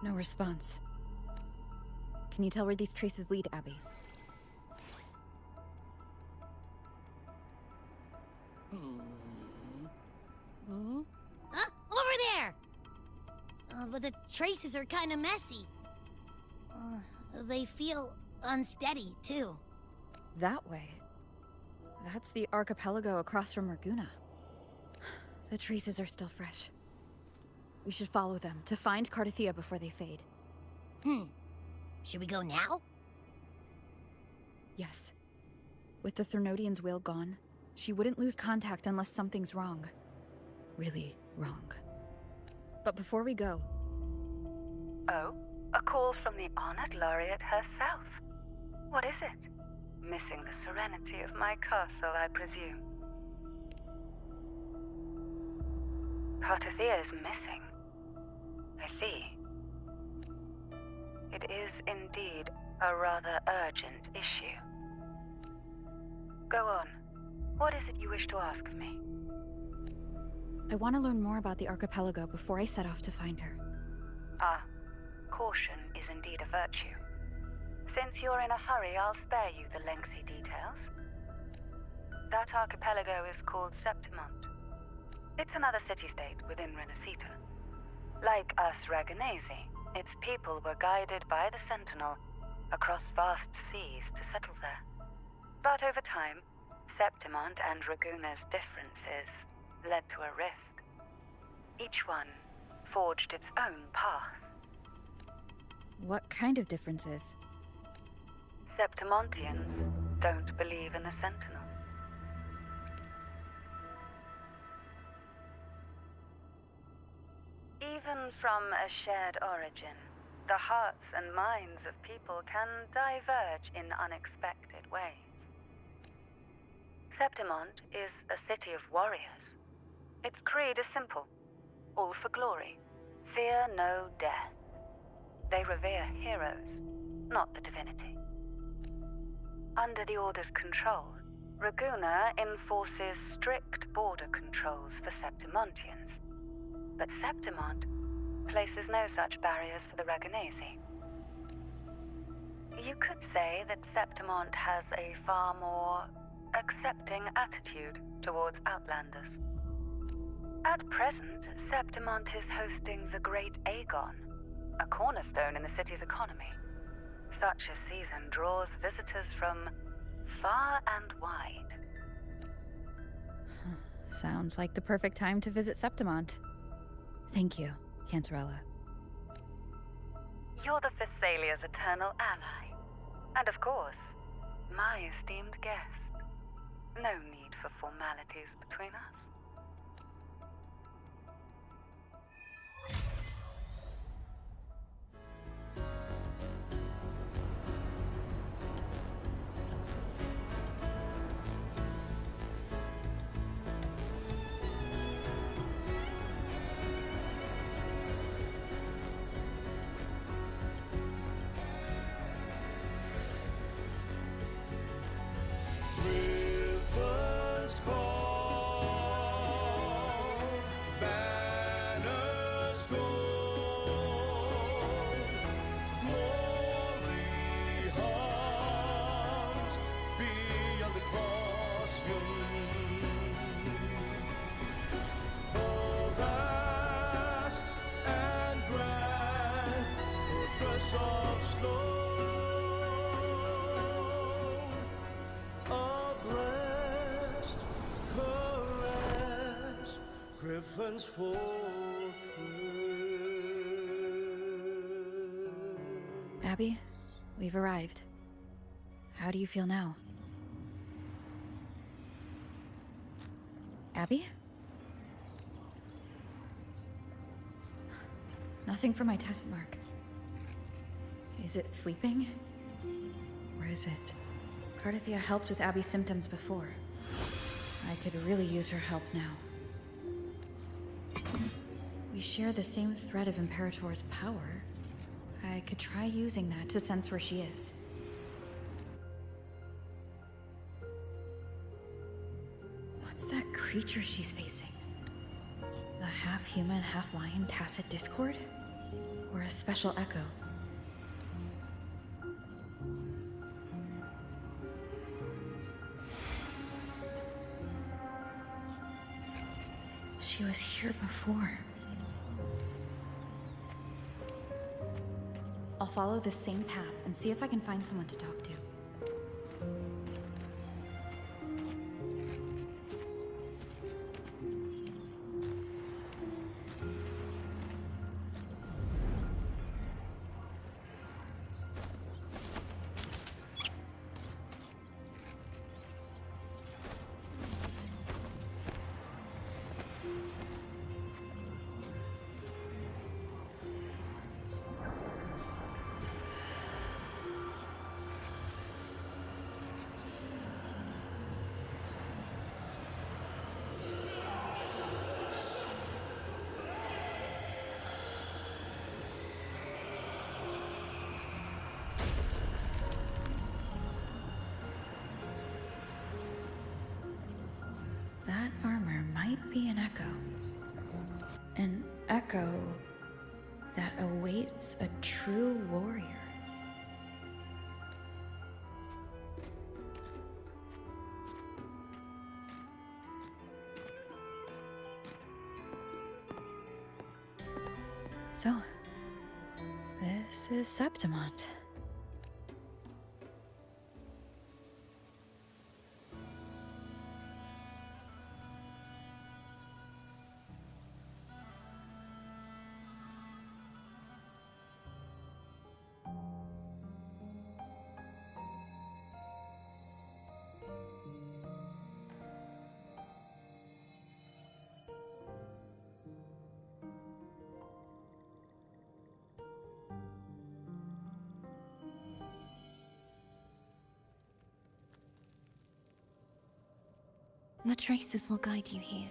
No response. Can you tell where these traces lead, Abby? Over there! But the traces are kind of messy. They feel unsteady, too. That way. That's the archipelago across from Raguna. The traces are still fresh. We should follow them to find Cardathia before they fade. Should we go now? Yes. With the Thermodian's will gone, she wouldn't lose contact unless something's wrong. Really wrong. But before we go... Oh? A call from the honored laureate herself. What is it? Missing the serenity of my castle, I presume. Cardathia is missing. I see. It is indeed a rather urgent issue. Go on. What is it you wish to ask of me? I want to learn more about the archipelago before I set off to find her. Caution is indeed a virtue. Since you're in a hurry, I'll spare you the lengthy details. That archipelago is called Septimont. It's another city-state within Renacita. Like us Raganese, its people were guided by the Sentinel across vast seas to settle there. But over time, Septimont and Raguna's differences led to a rift. Each one forged its own path. What kind of differences? Septimontians don't believe in the Sentinel. Even from a shared origin, the hearts and minds of people can diverge in unexpected ways. Septimont is a city of warriors. Its creed is simple: all for glory, fear no death. They revere heroes, not the divinity. Under the Order's control, Raguna enforces strict border controls for Septimontians. But Septimont places no such barriers for the Raganese. You could say that Septimont has a far more accepting attitude towards outlanders. At present, Septimont is hosting the Great Aegon, a cornerstone in the city's economy. Such a season draws visitors from far and wide. Sounds like the perfect time to visit Septimont. Thank you, Cantarella. You're the Thessalia's eternal ally. And of course, my esteemed guest. No need for formalities between us. Griffin's fortress. Abby, we've arrived. How do you feel now? Abby? Nothing for my test mark. Is it sleeping? Or is it? Cardathia helped with Abby's symptoms before. I could really use her help now. We share the same thread of Imperator's power. I could try using that to sense where she is. What's that creature she's facing? A half-human, half-lion Tacit Discord? Or a special echo. She was here before. I'll follow the same path and see if I can find someone to talk to. That armor might be an echo. An echo that awaits a true warrior. So, this is Septimont. The traces will guide you here.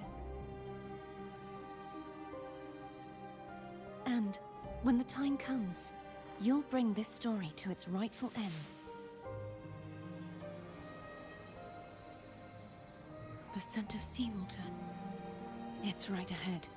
And when the time comes, you'll bring this story to its rightful end. The scent of seawater. It's right ahead.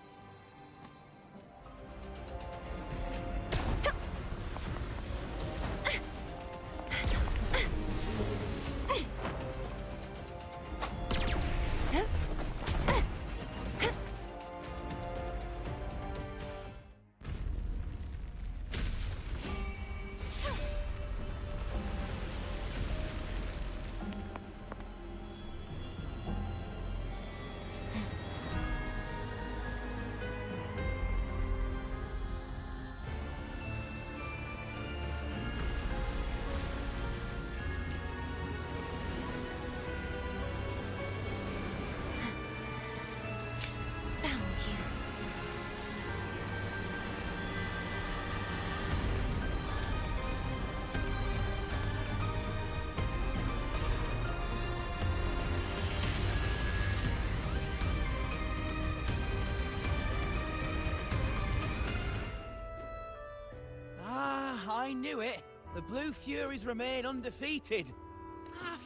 I knew it. The Blue Furies remain undefeated.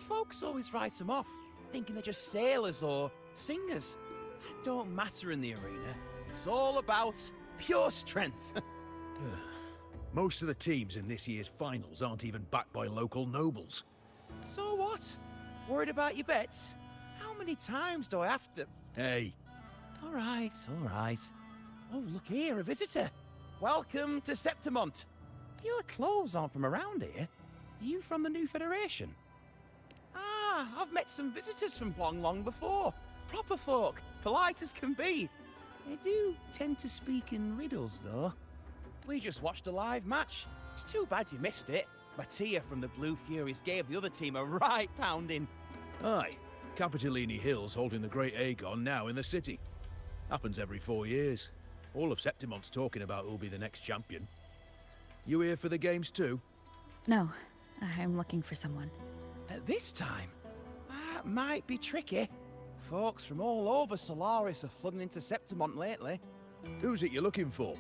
Folks always write them off, thinking they're just sailors or singers. That don't matter in the arena. It's all about pure strength. Most of the teams in this year's finals aren't even backed by local nobles. So what? Worried about your bets? How many times do I have to... Hey, All right, all right. Oh, look here, a visitor. Welcome to Septimont. Your clothes aren't from around here. Are you from the new Federation? I've met some visitors from Long before. Proper folk, polite as can be. They do tend to speak in riddles, though. We just watched a live match. It's too bad you missed it. Mattia from the Blue Furies gave the other team a right pounding. aye. Capitolini Hill's holding the Great Aegon now in the city. Happens every 4 years. All of Septimont's talking about who'll be the next champion. You here for the games too? No, I'm looking for someone. At this time? That might be tricky. Folks from all over Solaris are flooding into Septimont lately. Who's it you're looking for?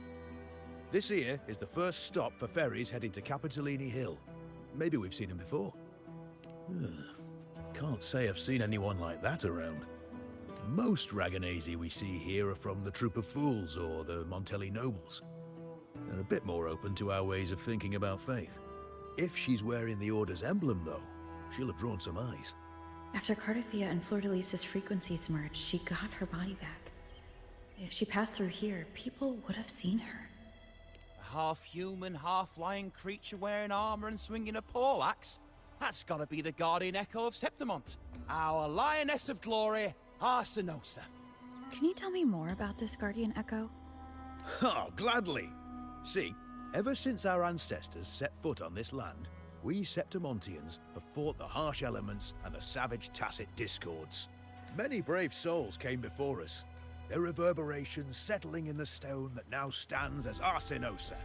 This here is the first stop for ferries heading to Capitolini Hill. Maybe we've seen him before. Can't say I've seen anyone like that around. Most Raganesi we see here are from the Troop of Fools or the Montelli Nobles. They're a bit more open to our ways of thinking about faith. If she's wearing the Order's emblem, though, she'll have drawn some eyes. After Cardathia and Fleur-de-Lis's frequencies merged, she got her body back. If she passed through here, people would have seen her. A half-human, half-lion creature wearing armor and swinging a poleaxe? That's gotta be the guardian echo of Septimont. Our lioness of glory, Arsinosa. Can you tell me more about this guardian echo? Oh, gladly. See, ever since our ancestors set foot on this land, we Septimontians have fought the harsh elements and the savage Tacit discords. Many brave souls came before us, their reverberations settling in the stone that now stands as Arsinosa.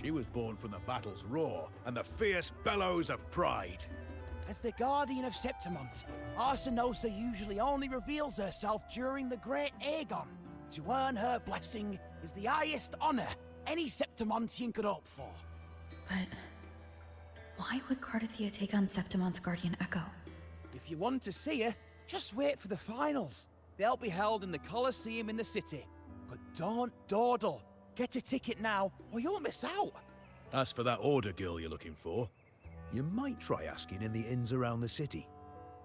She was born from the battle's roar and the fierce bellows of pride. As the guardian of Septimont, Arsinosa usually only reveals herself during the Great Aegon. To earn her blessing is the highest honor any Septimontian could hope for. But why would Cardathia take on Septimont's guardian echo? If you want to see her, just wait for the finals. They'll be held in the Colosseum in the city. But don't dawdle. Get a ticket now, or you'll miss out. As for that Order girl you're looking for, you might try asking in the inns around the city.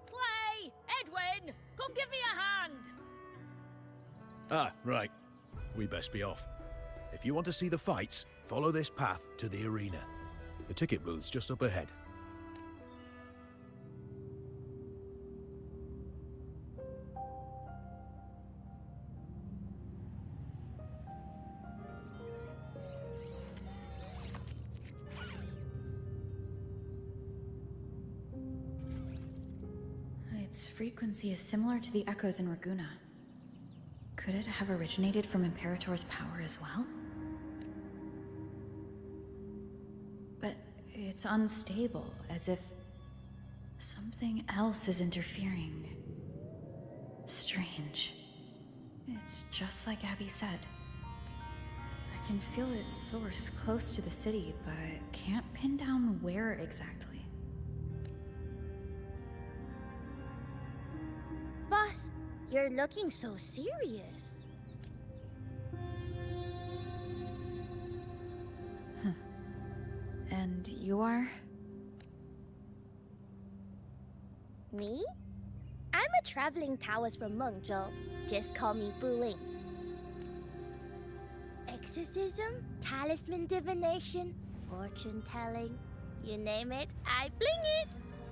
Clay! Edwin! Come give me a hand! Ah, right. We best be off. If you want to see the fights, follow this path to the arena. The ticket booth's just up ahead. Its frequency is similar to the echoes in Raguna. Could it have originated from Imperator's power as well? But it's unstable, as if something else is interfering. Strange. It's just like Abby said. I can feel its source close to the city, but can't pin down where exactly. Boss, you're looking so serious. And you are? Me? I'm a traveling Taoist from Mengzhou. Just call me Buling. Exorcism, talisman divination, fortune telling. You name it, I bling it.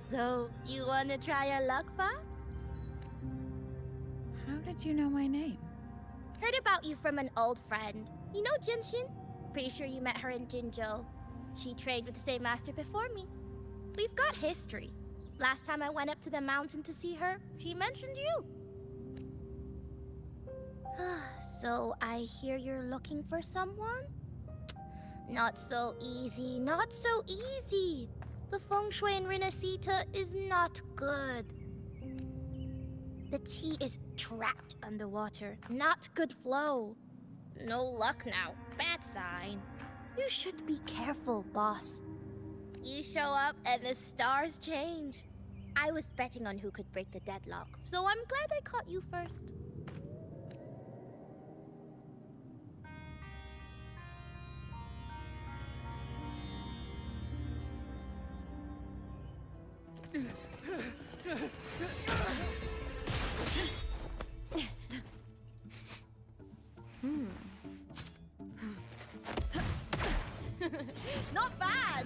So, you wanna try your luck, Fa? How did you know my name? Heard about you from an old friend. You know Jinshin? Pretty sure you met her in Jinzhou. She trained with the same master before me. We've got history. Last time I went up to the mountain to see her, she mentioned you. So I hear you're looking for someone? Not so easy, not so easy. The feng shui in Renacita is not good. The tea is trapped underwater, not good flow. No luck now, bad sign. You should be careful, boss. You show up and the stars change. I was betting on who could break the deadlock, so I'm glad I caught you first. Not bad!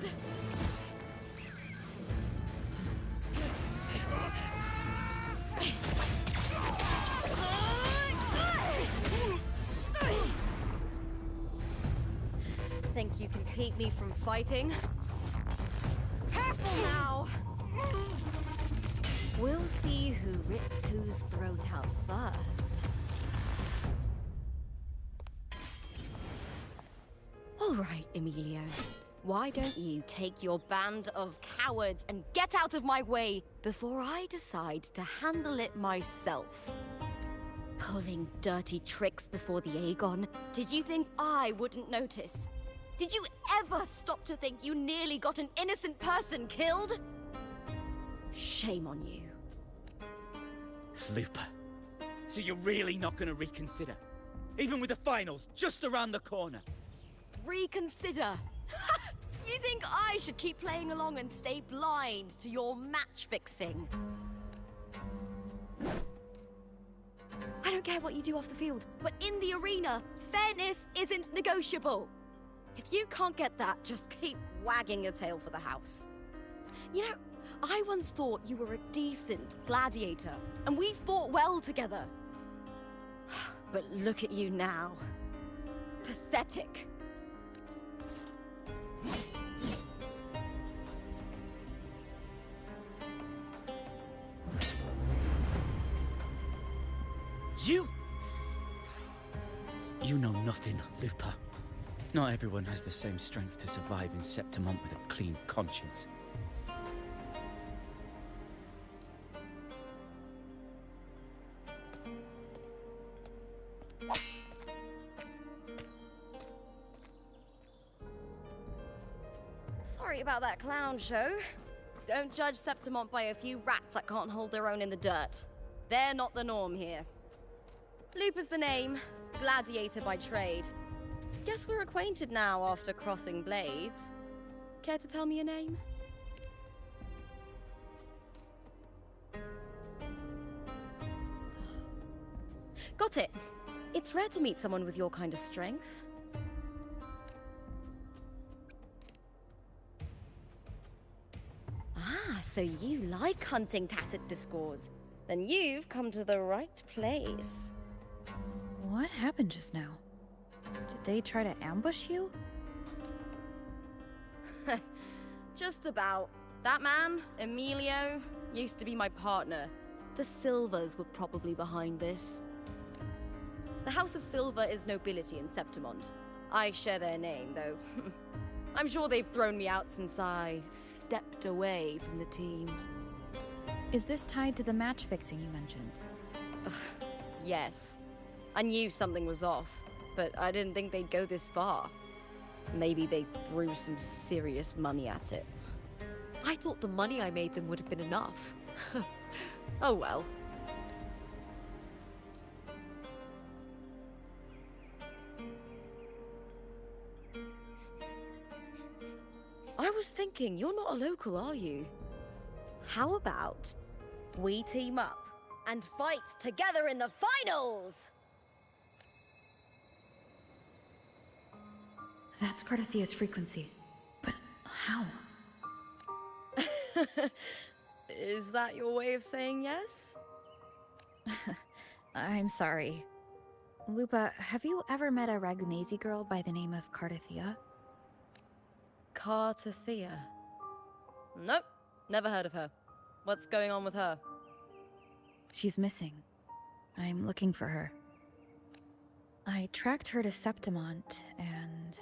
Think you can keep me from fighting? Careful now! We'll see who rips whose throat out first. All right, Emilio. Why don't you take your band of cowards and get out of my way before I decide to handle it myself? Pulling dirty tricks before the Aegon? Did you think I wouldn't notice? Did you ever stop to think you nearly got an innocent person killed? Shame on you. Looper. So you're really not gonna reconsider? Even with the finals just around the corner? reconsider. You think I should keep playing along and stay blind to your match fixing? I don't care what you do off the field, but in the arena, fairness isn't negotiable. If you can't get that, just keep wagging your tail for the house. You know, I once thought you were a decent gladiator, and we fought well together. But look at you now. Pathetic. You know nothing, Lupa. Not everyone has the same strength to survive in Septimont with a clean conscience. Sorry about that clown show. Don't judge Septimont by a few rats that can't hold their own in the dirt. They're not the norm here. Lupa's the name, gladiator by trade. Guess we're acquainted now after crossing blades. Care to tell me your name? Got it. It's rare to meet someone with your kind of strength. Ah, so you like hunting tacit discords. Then you've come to the right place. What happened just now? Did they try to ambush you? Just about. That man, Emilio, used to be my partner. The Silvers were probably behind this. The House of Silver is nobility in Septimont. I share their name, though. I'm sure they've thrown me out since I stepped away from the team. Is this tied to the match fixing you mentioned? Ugh, yes. I knew something was off, but I didn't think they'd go this far. Maybe they threw some serious money at it. I thought the money I made them would have been enough. Oh well. I was thinking, you're not a local, are you? How about we team up and fight together in the finals? That's Cardathia's frequency. But how? Is that your way of saying yes? I'm sorry. Lupa, have you ever met a Ragunesi girl by the name of Cardathia? Cardathia? Nope, never heard of her. What's going on with her? She's missing. I'm looking for her. I tracked her to Septimont, and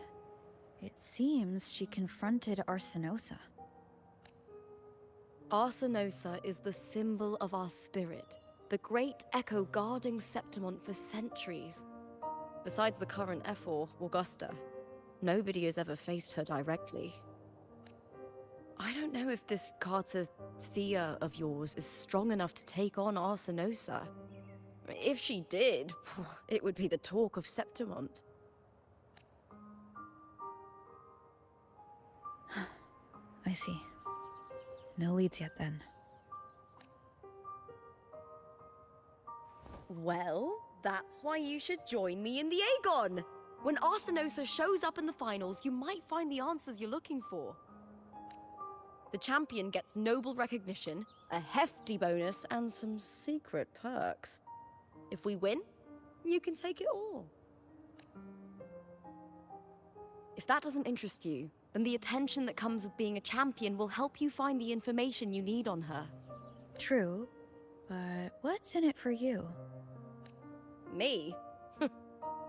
it seems she confronted Arsenosa. Arsenosa is the symbol of our spirit, the great echo guarding Septimont for centuries. Besides the current Ephor, Augusta, nobody has ever faced her directly. I don't know if this Cardathia of yours is strong enough to take on Arsenosa. If she did, it would be the talk of Septimont. I see. No leads yet, then. Well, that's why you should join me in the Aegon! When Arsenosa shows up in the finals, you might find the answers you're looking for. The champion gets noble recognition, a hefty bonus, and some secret perks. If we win, you can take it all. If that doesn't interest you, then the attention that comes with being a champion will help you find the information you need on her. True, but what's in it for you? Me?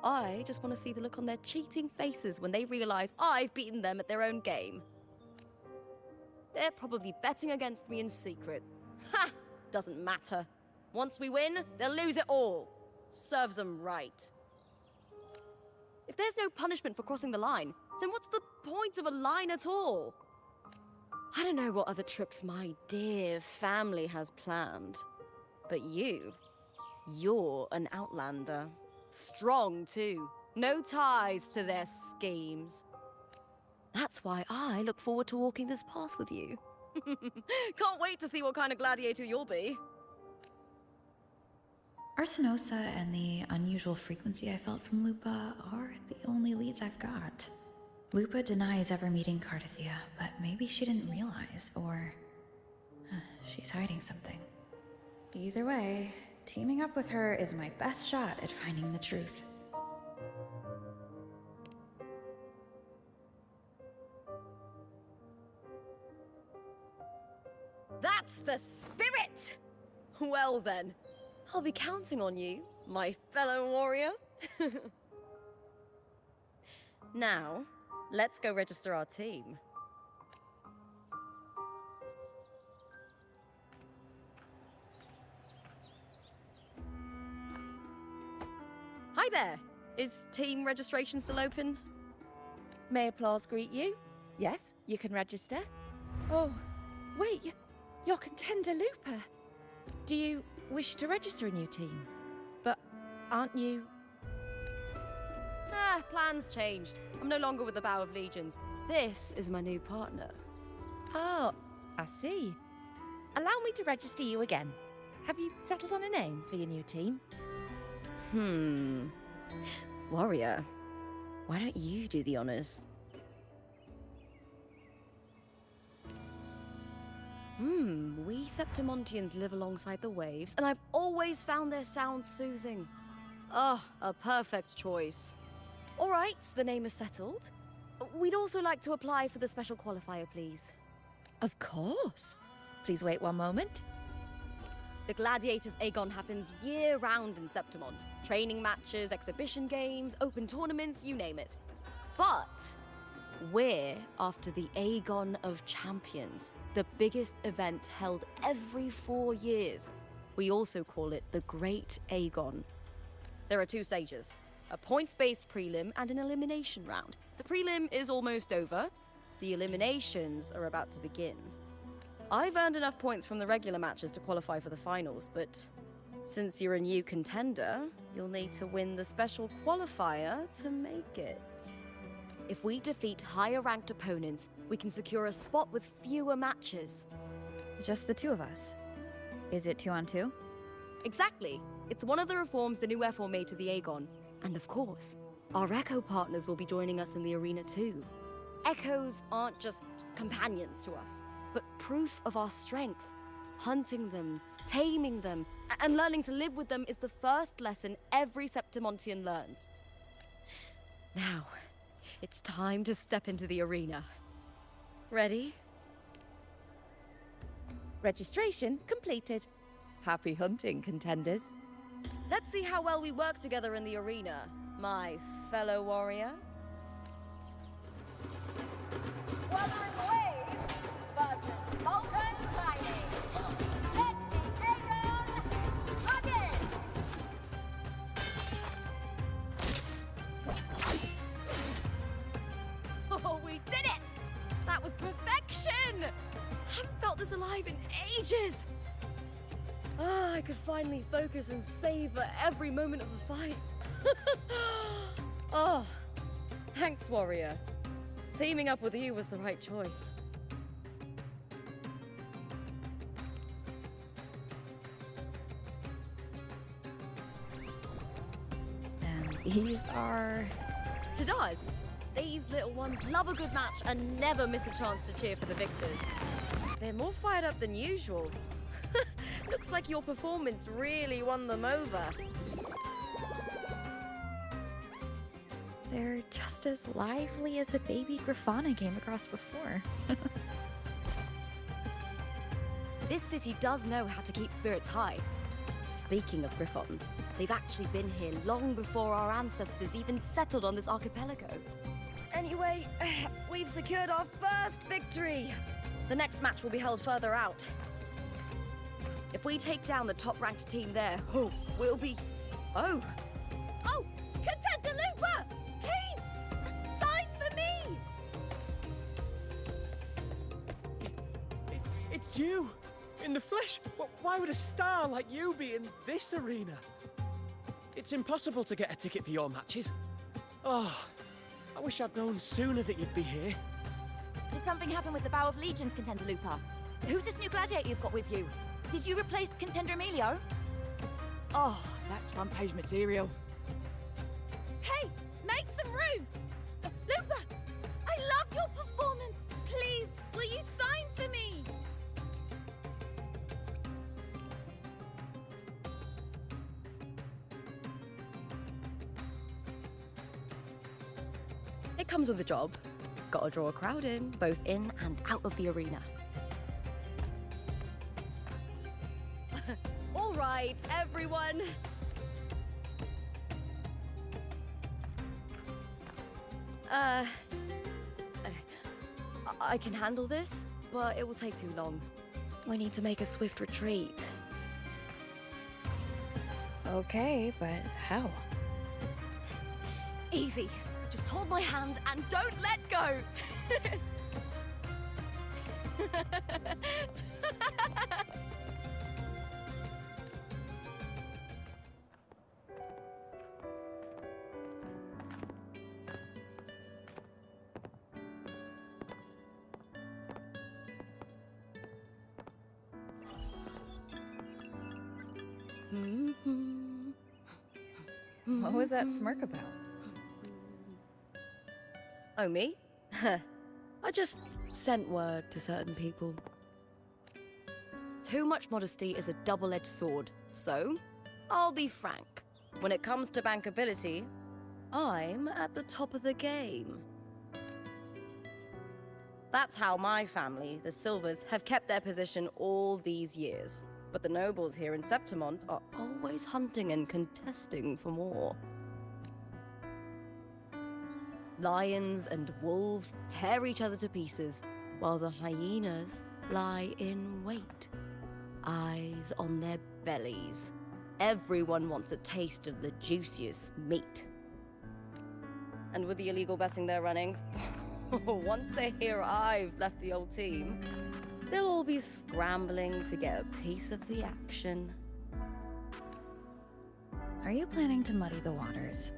I just want to see the look on their cheating faces when they realize I've beaten them at their own game. They're probably betting against me in secret. Ha! Doesn't matter. Once we win, they'll lose it all. Serves them right. If there's no punishment for crossing the line, then what's the point of a line at all? I don't know what other tricks my dear family has planned. But you're an outlander. Strong, too. No ties to their schemes. That's why I look forward to walking this path with you. Can't wait to see what kind of gladiator you'll be. Arsenosa and the unusual frequency I felt from Lupa are the only leads I've got. Lupa denies ever meeting Cardithia, but maybe she didn't realize, or she's hiding something. Either way, teaming up with her is my best shot at finding the truth. That's the spirit! Well then, I'll be counting on you, my fellow warrior. Now, let's go register our team. Hi there! Is team registration still open? May applause greet you? Yes, you can register. Oh, wait, you're Contender Looper. Do you wish to register a new team? But aren't you... Plans changed. I'm no longer with the Bow of Legions. This is my new partner. Oh, I see. Allow me to register you again. Have you settled on a name for your new team? Warrior, why don't you do the honors? We Septimontians live alongside the waves, and I've always found their sound soothing. Ah, a perfect choice. All right, the name is settled. We'd also like to apply for the special qualifier, please. Of course. Please wait one moment. The Gladiators Aegon happens year-round in Septimont. Training matches, exhibition games, open tournaments, you name it. But we're after the Aegon of Champions, the biggest event held every 4 years. We also call it the Great Aegon. There are 2 stages, a points-based prelim and an elimination round. The prelim is almost over. The eliminations are about to begin. I've earned enough points from the regular matches to qualify for the finals, but since you're a new contender, you'll need to win the special qualifier to make it. If we defeat higher-ranked opponents, we can secure a spot with fewer matches. Just the 2 of us. Is it 2 on 2? Exactly. It's one of the reforms the new FO made to the Aegon. And of course, our Echo partners will be joining us in the arena too. Echoes aren't just companions to us, but proof of our strength. Hunting them, taming them, and learning to live with them is the first lesson every Septimontian learns. Now, it's time to step into the arena. Ready? Registration completed. Happy hunting, contenders. Let's see how well we work together in the arena, my fellow warrior. Wuthering waves versus molten mining. Let the Aegon begin! Oh, we did it! That was perfection! Haven't felt this alive in ages! I could finally focus and savor every moment of the fight. Oh, thanks, warrior. Teaming up with you was the right choice. And these are... Tadars. These little ones love a good match and never miss a chance to cheer for the victors. They're more fired up than usual. Looks like your performance really won them over. They're just as lively as the baby Grafana came across before. This city does know how to keep spirits high. Speaking of Griffons, they've actually been here long before our ancestors even settled on this archipelago. Anyway, we've secured our first victory. The next match will be held further out. If we take down the top-ranked team there, we'll be... Oh! Contender Looper! Please! Sign for me! It's you! In the flesh! Why would a star like you be in this arena? It's impossible to get a ticket for your matches. Oh, I wish I'd known sooner that you'd be here. Did something happen with the Bow of Legions, Contender Lupa? Who's this new gladiator you've got with you? Did you replace Contender Emilio? Oh, that's front page material. Hey, make some room! Lupa, I loved your performance. Please, will you sign for me? It comes with a job. Gotta draw a crowd in, both in and out of the arena. All right, everyone. I can handle this, but it will take too long. We need to make a swift retreat. Okay, but how? Easy. Just hold my hand and don't let go. What was that smirk about? Oh, me? I just sent word to certain people. Too much modesty is a double-edged sword, so I'll be frank. When it comes to bankability, I'm at the top of the game. That's how my family, the Silvers, have kept their position all these years. But the nobles here in Septimont are always hunting and contesting for more. Lions and wolves tear each other to pieces, while the hyenas lie in wait, eyes on their bellies. Everyone wants a taste of the juiciest meat. And with the illegal betting they're running, once they hear I've left the old team, they'll all be scrambling to get a piece of the action. Are you planning to muddy the waters?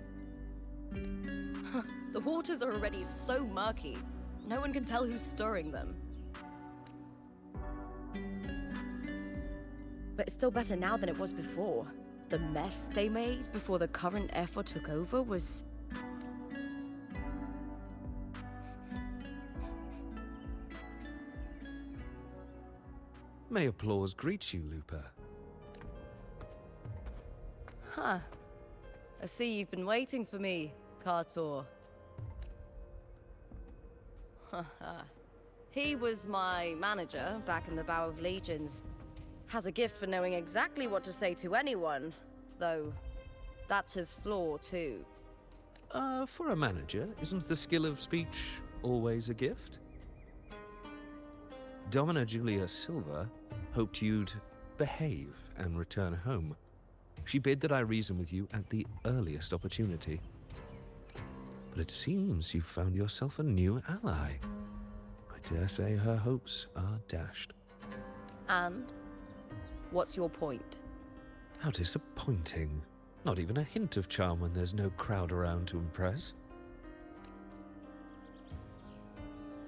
The waters are already so murky, no one can tell who's stirring them. But it's still better now than it was before. The mess they made before the current effort took over was... May applause greet you, Lupa. Huh. I see you've been waiting for me, Kartor. He was my manager back in the Bow of Legions. Has a gift for knowing exactly what to say to anyone, though that's his flaw too. For a manager, isn't the skill of speech always a gift? Domina Julia Silva hoped you'd behave and return home. She bid that I reason with you at the earliest opportunity. But it seems you've found yourself a new ally. I dare say her hopes are dashed. And? What's your point? How disappointing. Not even a hint of charm when there's no crowd around to impress.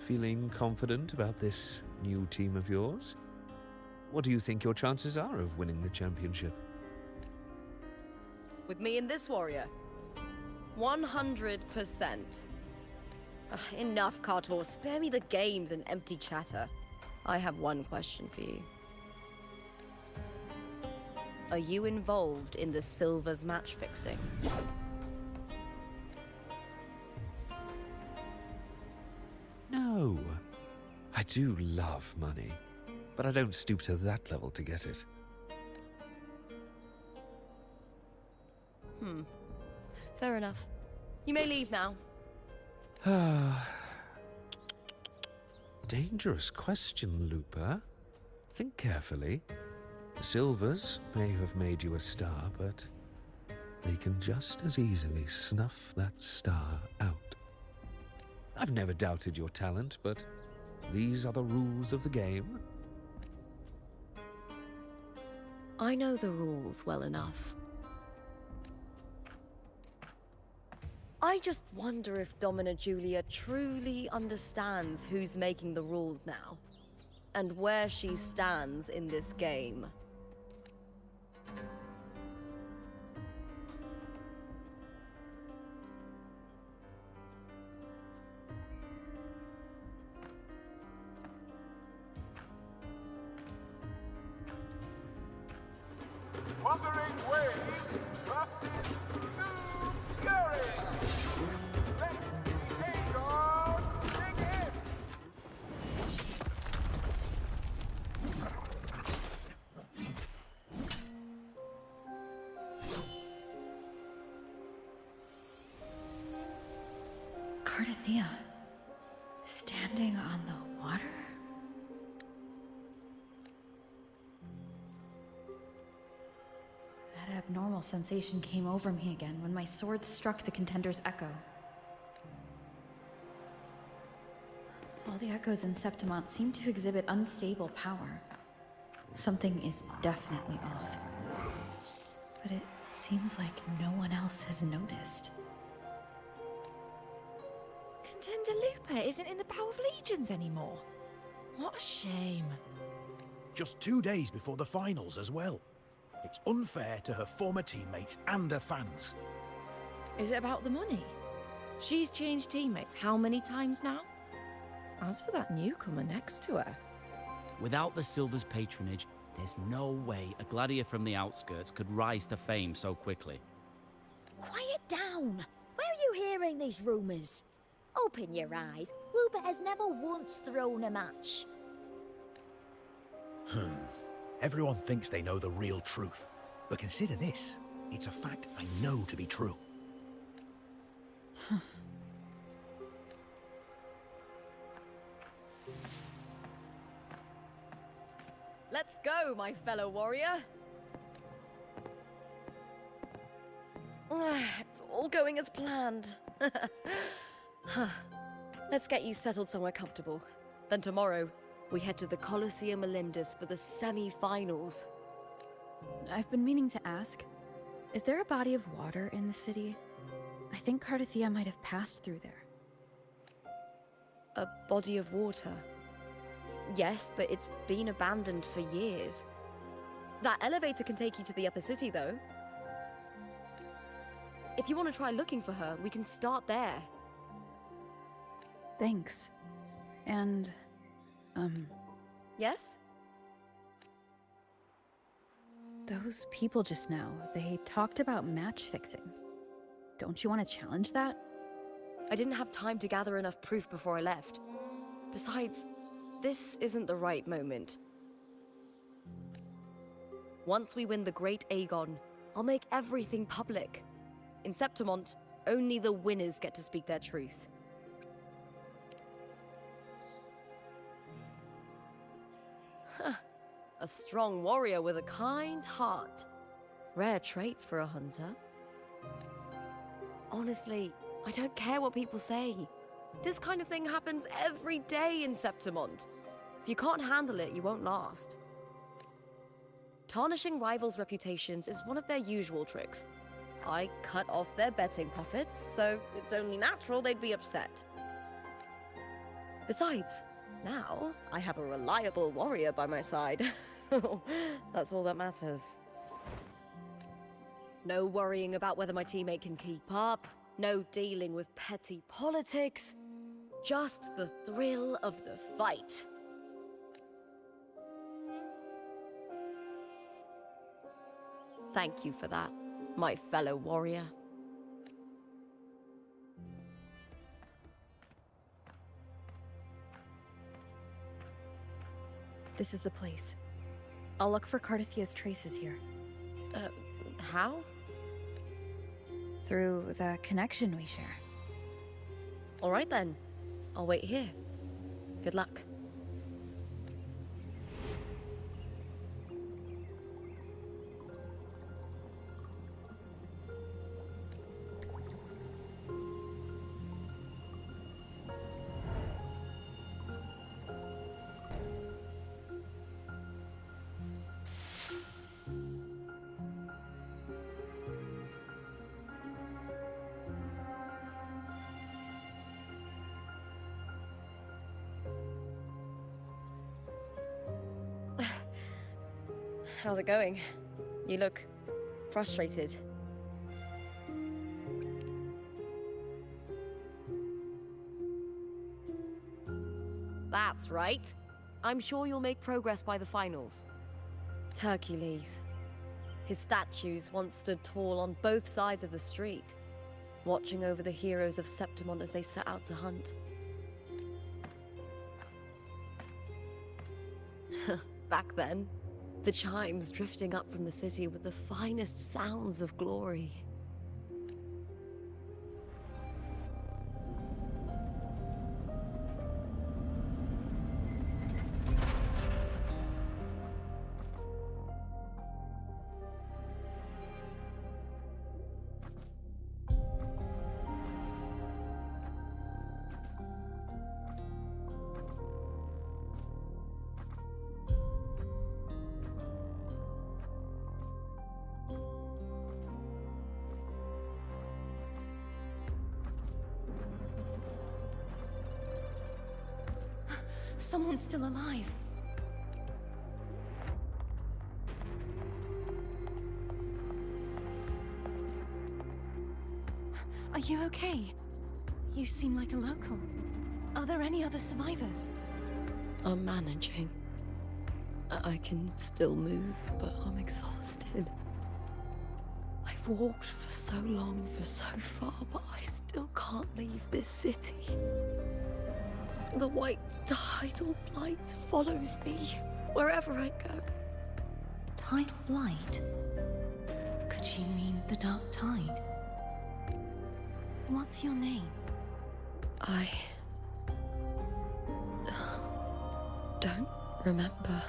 Feeling confident about this new team of yours? What do you think your chances are of winning the championship? With me and this warrior? 100%. Enough, Kartor. Spare me the games and empty chatter. I have one question for you. Are you involved in the Silver's match fixing? No. I do love money, but I don't stoop to that level to get it. Fair enough. You may leave now. Dangerous question, Lupa. Think carefully. The Silvers may have made you a star, but they can just as easily snuff that star out. I've never doubted your talent, but these are the rules of the game. I know the rules well enough. I just wonder if Domina Julia truly understands who's making the rules now, and where she stands in this game. Wuthering waves versus new fury. Let the Aegon begin. Cardathia, standing on the water? That abnormal sensation came over me again when my sword struck the contender's echo. All the echoes in Septimont seem to exhibit unstable power. Something is definitely off. But it seems like no one else has noticed. Contender Lupa isn't in the Bow of Legions anymore. What a shame. Just 2 days before the finals as well. It's unfair to her former teammates and her fans. Is it about the money? She's changed teammates how many times now? As for that newcomer next to her, Without the Silver's patronage, there's no way a gladiator from the outskirts could rise to fame so quickly. Quiet down! Where are you hearing these rumours? Open your eyes. Lupa has never once thrown a match. Everyone thinks they know the real truth. But consider this. It's a fact I know to be true. Let's go, my fellow warrior! It's all going as planned. Let's get you settled somewhere comfortable. Then tomorrow, we head to the Colosseum Olympus for the semi-finals. I've been meaning to ask, is there a body of water in the city? I think Cardathia might have passed through there. A body of water? Yes, but it's been abandoned for years. That elevator can take you to the upper city, though. If you want to try looking for her, we can start there. Thanks. And, Yes? those people just now, they talked about match fixing. Don't you want to challenge that? I didn't have time to gather enough proof before I left. Besides, this isn't the right moment. Once we win the Great Aegon, I'll make everything public. In Septimont, only the winners get to speak their truth. Huh. A strong warrior with a kind heart. Rare traits for a hunter. Honestly, I don't care what people say. This kind of thing happens every day in Septimont. If you can't handle it, you won't last. Tarnishing rivals' reputations is one of their usual tricks. I cut off their betting profits, so it's only natural they'd be upset. Besides, now I have a reliable warrior by my side. That's all that matters. No worrying about whether my teammate can keep up. No dealing with petty politics. Just the thrill of the fight. Thank you for that, my fellow warrior. This is the place. I'll look for Cardathia's traces here. How? Through the connection we share. All right then. I'll wait here. Good luck. how's it going? You look frustrated. That's right. I'm sure you'll make progress by the finals. Hercules. His statues once stood tall on both sides of the street, watching over the heroes of Septimont as they set out to hunt. Back then, the chimes drifting up from the city with the finest sounds of glory. Someone's still alive. Are you okay? You seem like a local. Are there any other survivors? I'm managing. I can still move, but I'm exhausted. I've walked for so long, for so far, but I still can't leave this city. The white tidal blight follows me wherever I go. Tidal blight? Could she mean the dark tide? What's your name? I don't remember.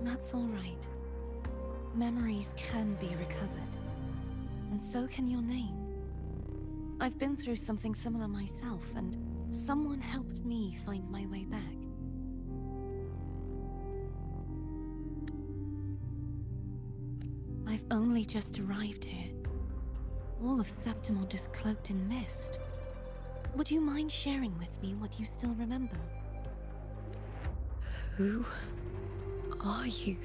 That's all right. Memories can be recovered. And so can your name. I've been through something similar myself, and someone helped me find my way back. I've only just arrived here. All of Septimont is cloaked in mist. Would you mind sharing with me what you still remember? Who are you?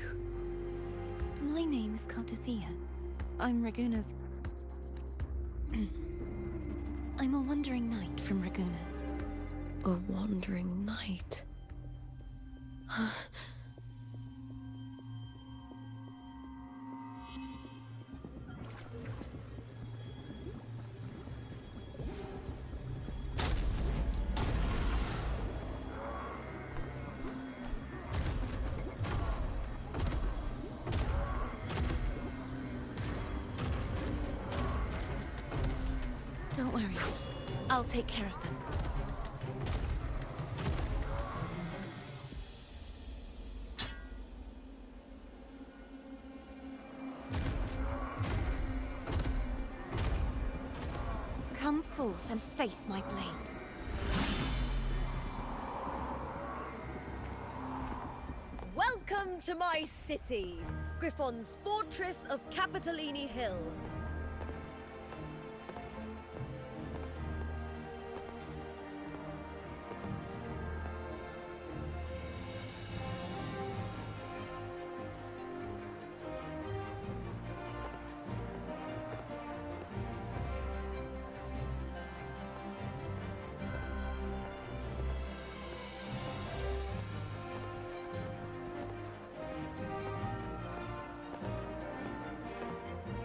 My name is Cartithia. I'm Raguna's... I'm a wandering knight from Raguna. A wandering knight. Don't worry. I'll take care of them. Come forth and face my blade. Welcome to my city, Griffon's fortress of Capitolini Hill.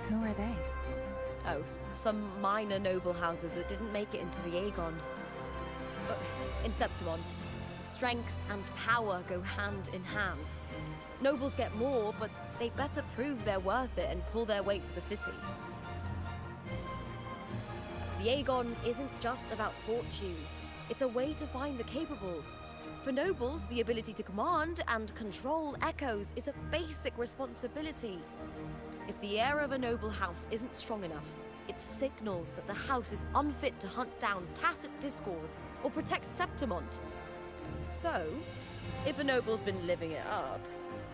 Who are they? Oh, some minor noble houses that didn't make it into the Aegon. But in Septimont, strength and power go hand in hand. Nobles get more, but they better prove they're worth it and pull their weight for the city. The Aegon isn't just about fortune. It's a way to find the capable. For nobles, the ability to command and control echoes is a basic responsibility. If the heir of a noble house isn't strong enough, it signals that the house is unfit to hunt down tacit discords or protect Septimont. So, if a noble's been living it up,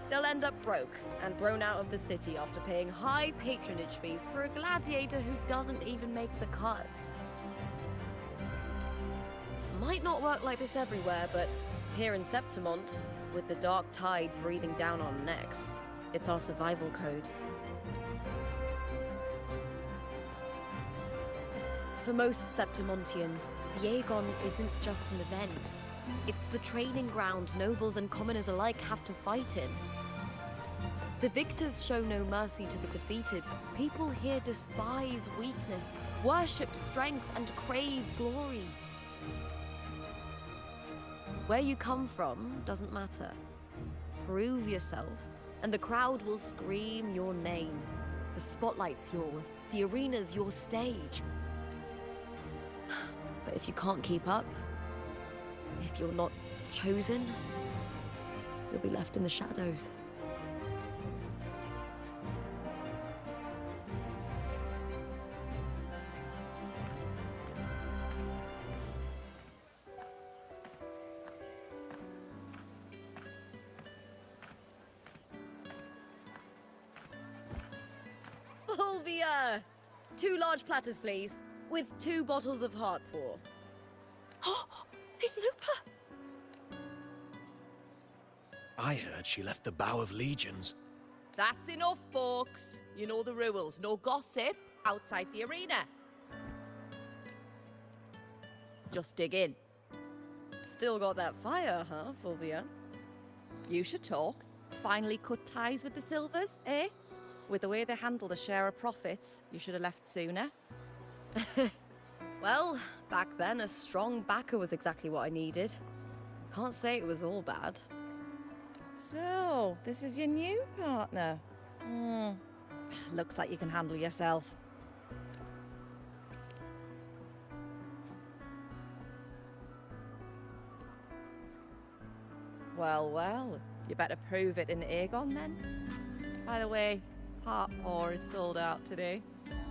they'll end up broke and thrown out of the city after paying high patronage fees for a gladiator who doesn't even make the cut. Might not work like this everywhere, but here in Septimont, with the dark tide breathing down on necks, it's our survival code. For most Septimontians, the Aegon isn't just an event. It's the training ground nobles and commoners alike have to fight in. The victors show no mercy to the defeated. People here despise weakness, worship strength, and crave glory. Where you come from doesn't matter. Prove yourself, and the crowd will scream your name. The spotlight's yours, the arena's your stage. But if you can't keep up, if you're not chosen, you'll be left in the shadows. Fulvia! 2 large platters, please, with 2 bottles of Heartpour. Oh, it's Lupa! I heard she left the Bow of Legions. That's enough, folks. You know the rules. No gossip outside the arena. Just dig in. Still got that fire, huh, Fulvia? You should talk. Finally cut ties with the Silvers, eh? With the way they handle the share of profits, you should have left sooner. Well, back then, a strong backer was exactly what I needed. Can't say it was all bad. So, this is your new partner. Looks like you can handle yourself. Well, well, you better prove it in the Aegon then. By the way, Heartpour is sold out today.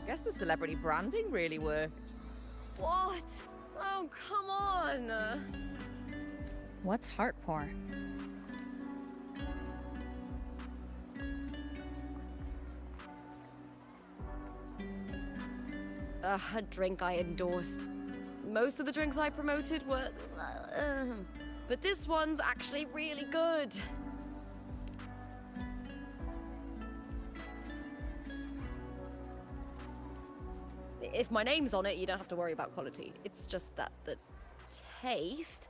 Guess the celebrity branding really worked. What? Oh, come on! What's Heartpour? A drink I endorsed. Most of the drinks I promoted were... but this one's actually really good. If my name's on it, you don't have to worry about quality. It's just that the taste...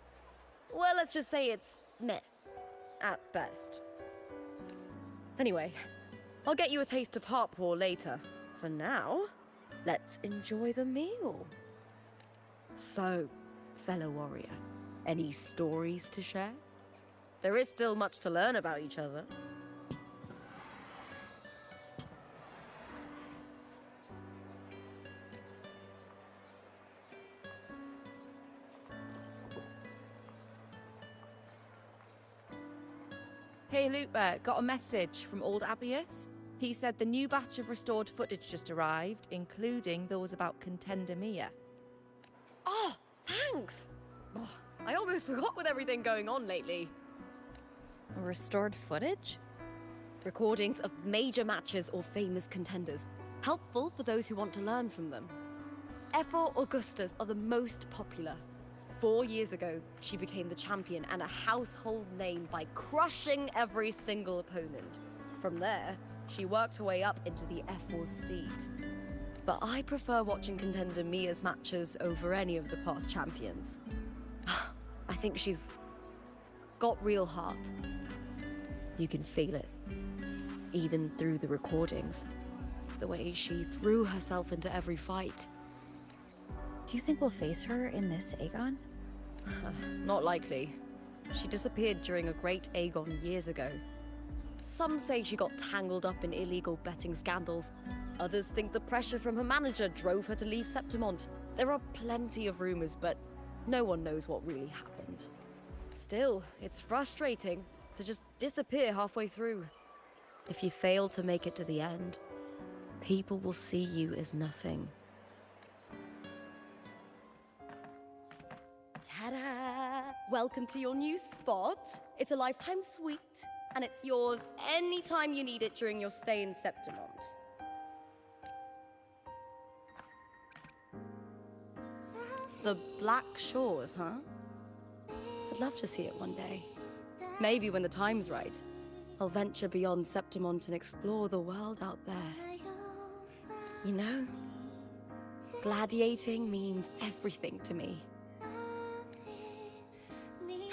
Well, let's just say it's meh, at best. Anyway, I'll get you a taste of Heartpour later. For now, let's enjoy the meal. So, fellow warrior, any stories to share? There is still much to learn about each other. Hey, Lupa, got a message from old Abius. He said the new batch of restored footage just arrived, including those about Contender Mia. Oh, thanks! Oh, I almost forgot with everything going on lately. Restored footage? Recordings of major matches or famous contenders. Helpful for those who want to learn from them. Ephor Augustas are the most popular. 4 years ago, she became the champion and a household name by crushing every single opponent. From there, she worked her way up into the Ephor seat. But I prefer watching Contender Mia's matches over any of the past champions. I think she's got real heart. You can feel it, even through the recordings. The way she threw herself into every fight. Do you think we'll face her in this Aegon? Not likely. She disappeared during a great Aegon years ago. Some say she got tangled up in illegal betting scandals. Others think the pressure from her manager drove her to leave Septimont. There are plenty of rumors, but no one knows what really happened. Still, it's frustrating to just disappear halfway through. If you fail to make it to the end, people will see you as nothing. Ta-da! Welcome to your new spot. It's a lifetime suite, and it's yours anytime you need it during your stay in Septimont. The Black Shores, huh? I'd love to see it one day. Maybe when the time's right, I'll venture beyond Septimont and explore the world out there. You know, gladiating means everything to me.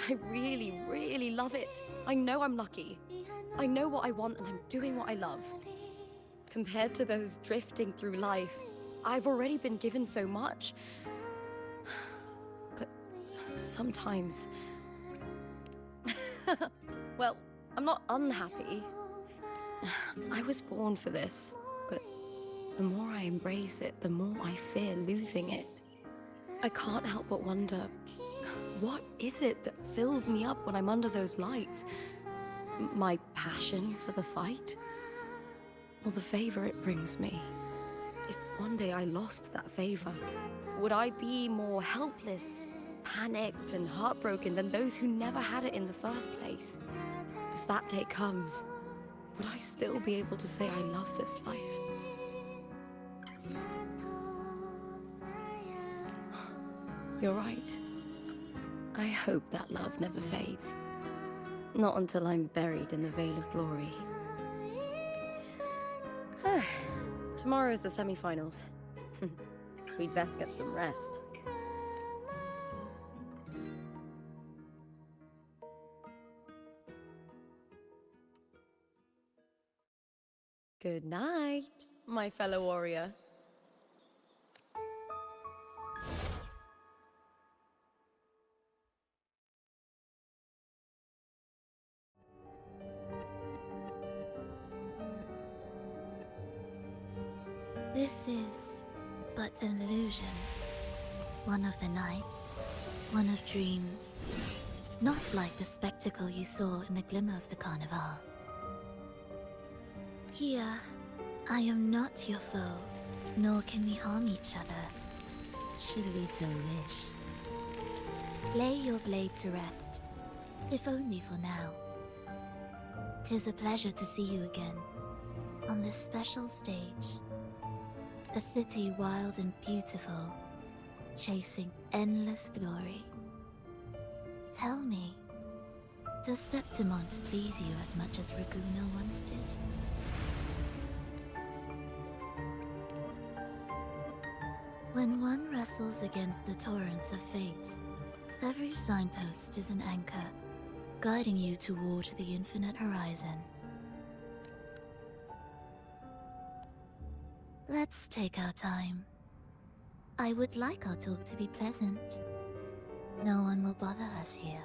I really, really love it. I know I'm lucky. I know what I want and I'm doing what I love. Compared to those drifting through life, I've already been given so much. But sometimes... well, I'm not unhappy. I was born for this, but the more I embrace it, the more I fear losing it. I can't help but wonder, what is it that fills me up when I'm under those lights? My passion for the fight? Or the favor it brings me? If one day I lost that favor, would I be more helpless, panicked, and heartbroken than those who never had it in the first place? If that day comes, would I still be able to say I love this life? You're right. I hope that love never fades. Not until I'm buried in the veil of glory. Tomorrow's the semi-finals. We'd best get some rest. Good night, my fellow warrior. This is but an illusion. One of the nights, one of dreams. Not like the spectacle you saw in the glimmer of the carnival. Here, I am not your foe, nor can we harm each other, should we so wish. Lay your blade to rest, if only for now. 'Tis a pleasure to see you again, on this special stage. A city wild and beautiful, chasing endless glory. Tell me, does Septimont please you as much as Raguna once did? When one wrestles against the torrents of fate, every signpost is an anchor, guiding you toward the infinite horizon. Let's take our time. I would like our talk to be pleasant. No one will bother us here.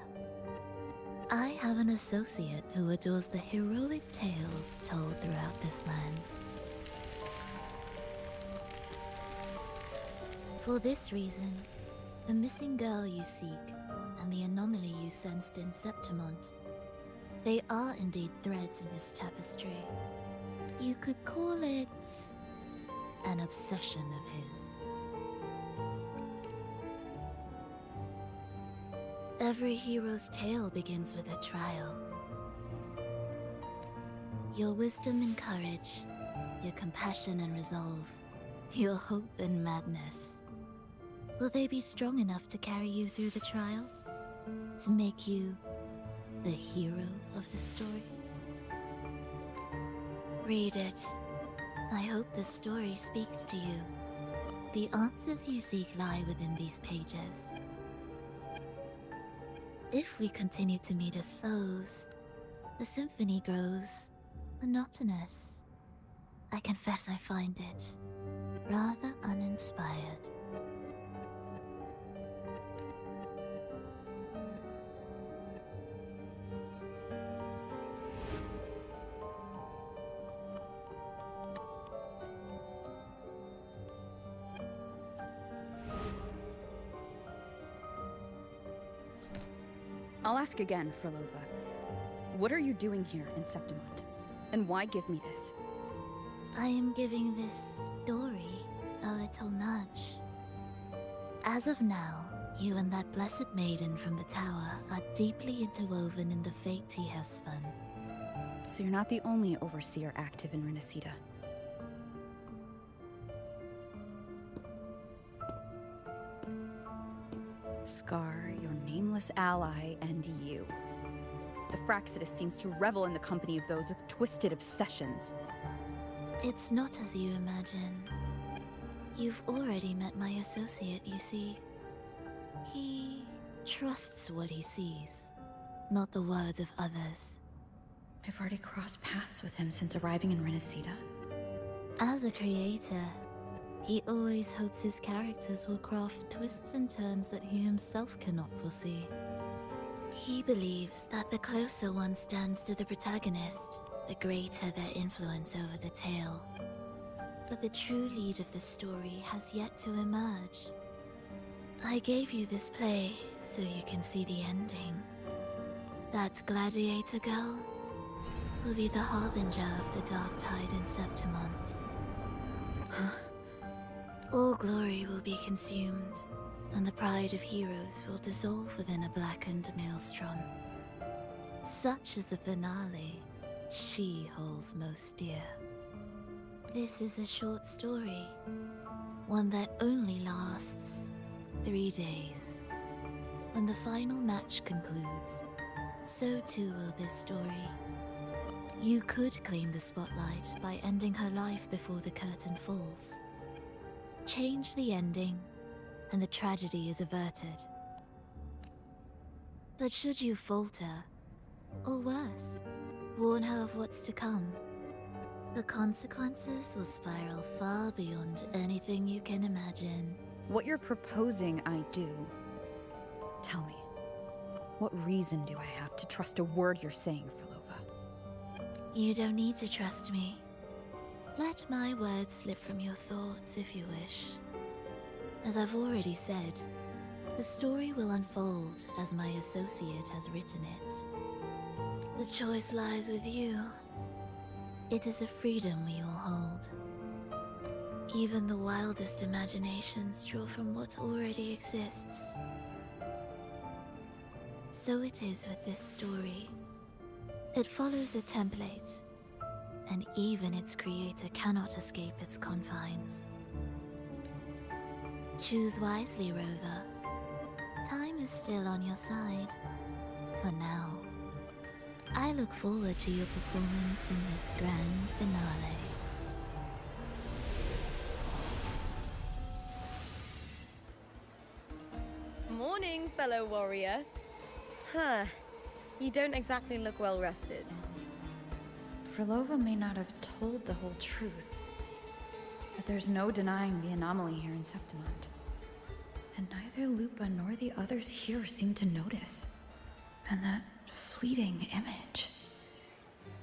I have an associate who adores the heroic tales told throughout this land. For this reason, the missing girl you seek and the anomaly you sensed in Septimont, they are indeed threads in this tapestry. You could call it an obsession of his. Every hero's tale begins with a trial. Your wisdom and courage, your compassion and resolve, your hope and madness. Will they be strong enough to carry you through the trial? To make you the hero of the story? Read it. I hope this story speaks to you. The answers you seek lie within these pages. If we continue to meet as foes, the symphony grows monotonous. I confess I find it rather uninspired. I'll ask again, Frolova. What are you doing here in Septimont? And why give me this? I am giving this story a little nudge. As of now, you and that blessed maiden from the tower are deeply interwoven in the fate he has spun. So you're not the only overseer active in Renacita. Scar, your nameless nameless ally and you. The Fraxidus seems to revel in the company of those with twisted obsessions. It's not as you imagine. You've already met my associate, you see. He trusts what he sees, not the words of others. I've already crossed paths with him since arriving in Renacita. As a creator, he always hopes his characters will craft twists and turns that he himself cannot foresee. He believes that the closer one stands to the protagonist, the greater their influence over the tale. But the true lead of the story has yet to emerge. I gave you this play so you can see the ending. That gladiator girl will be the harbinger of the dark tide in Septimont. All glory will be consumed, and the pride of heroes will dissolve within a blackened maelstrom. Such is the finale she holds most dear. This is a short story, one that only lasts 3 days. When the final match concludes, so too will this story. You could claim the spotlight by ending her life before the curtain falls. Change the ending, and the tragedy is averted. But should you falter, or worse, warn her of what's to come, the consequences will spiral far beyond anything you can imagine. What you're proposing I do. Tell me, what reason do I have to trust a word you're saying, Frolova? You don't need to trust me. Let my words slip from your thoughts if you wish. As I've already said, the story will unfold as my associate has written it. The choice lies with you. It is a freedom we all hold. Even the wildest imaginations draw from what already exists. So it is with this story. It follows a template, and even its creator cannot escape its confines. Choose wisely, Rover. Time is still on your side, for now. I look forward to your performance in this grand finale. Morning, fellow warrior. Huh. You don't exactly look well rested. Frolova may not have told the whole truth, but there's no denying the anomaly here in Septimont. And neither Lupa nor the others here seem to notice. And that fleeting image.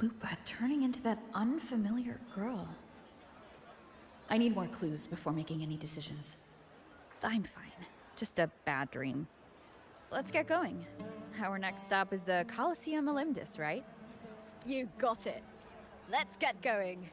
Lupa turning into that unfamiliar girl. I need more clues before making any decisions. I'm fine. Just a bad dream. Let's get going. Our next stop is the Colosseum Olympus, right? You got it. Let's get going.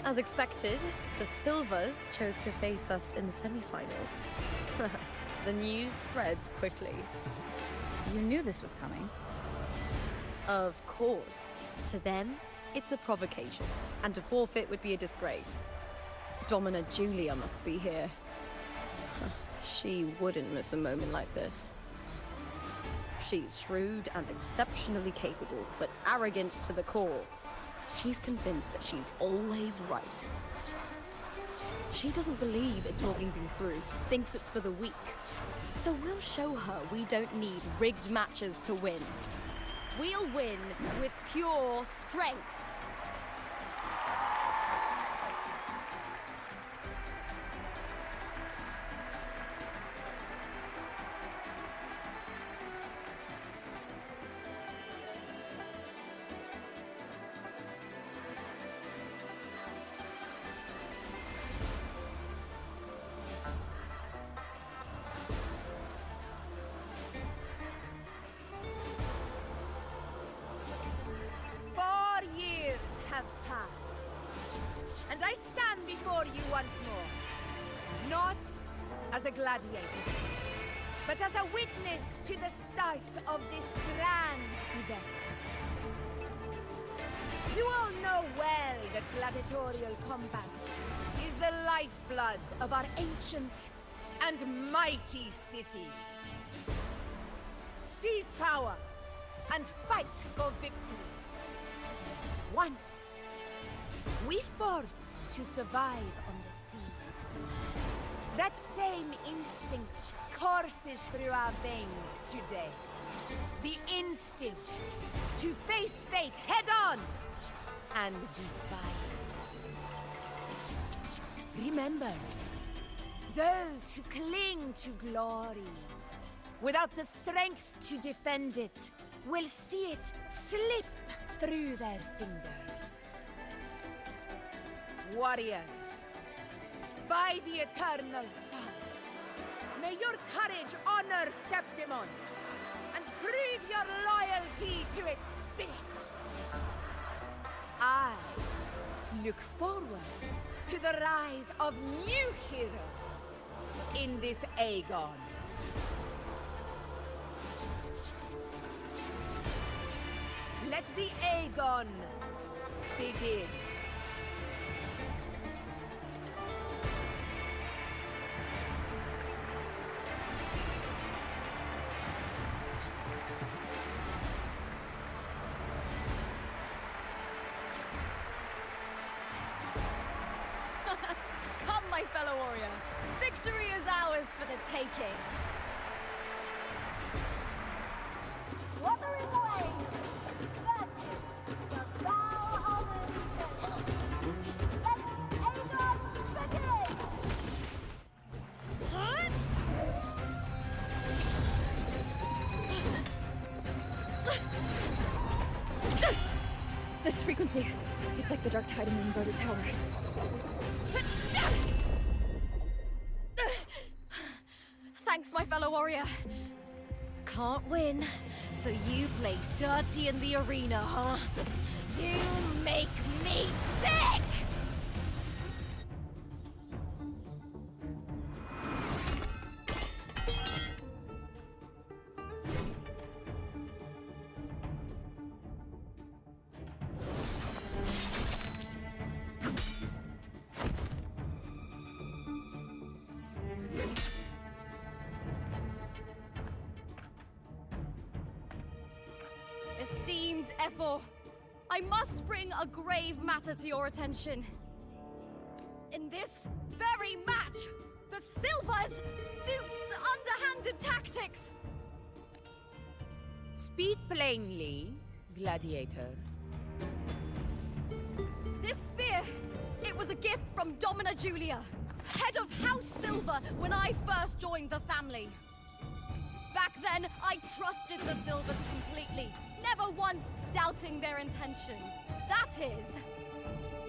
As expected, the Silvers chose to face us in the semi-finals. The news spreads quickly. You knew this was coming. Of course. To them, it's a provocation, and to forfeit would be a disgrace. Domina Julia must be here. She wouldn't miss a moment like this. She's shrewd and exceptionally capable, but arrogant to the core. She's convinced that she's always right. She doesn't believe in talking things through, thinks it's for the weak. So we'll show her we don't need rigged matches to win. We'll win with pure strength. a gladiator, but as a witness to the start of this grand event. You all know well that gladiatorial combat is the lifeblood of our ancient and mighty city. Seize power and fight for victory. Once, we fought to survive on the seas. That same instinct courses through our veins today. The instinct to face fate head-on and defy it. Remember, those who cling to glory without the strength to defend it will see it slip through their fingers. Warriors, by the eternal sun, may your courage honor Septimont and prove your loyalty to its spirit. I look forward to the rise of new heroes in this Aegon. Let the Aegon begin. Come, my fellow warrior. Victory is ours for the taking. Wuthering away! That is the vow of resistance. Let Aegon begin! This frequency, it's like the dark tide in the inverted tower. Thanks, my fellow warrior. Can't win, so you play dirty in the arena, huh? You make me sick! Esteemed Ephor, I must bring a grave matter to your attention. In this very match, the Silvers stooped to underhanded tactics. Speak plainly, gladiator. This spear, it was a gift from Domina Julia, head of House Silver when I first joined the family. Back then, I trusted the Silvers completely, never once doubting their intentions. That is,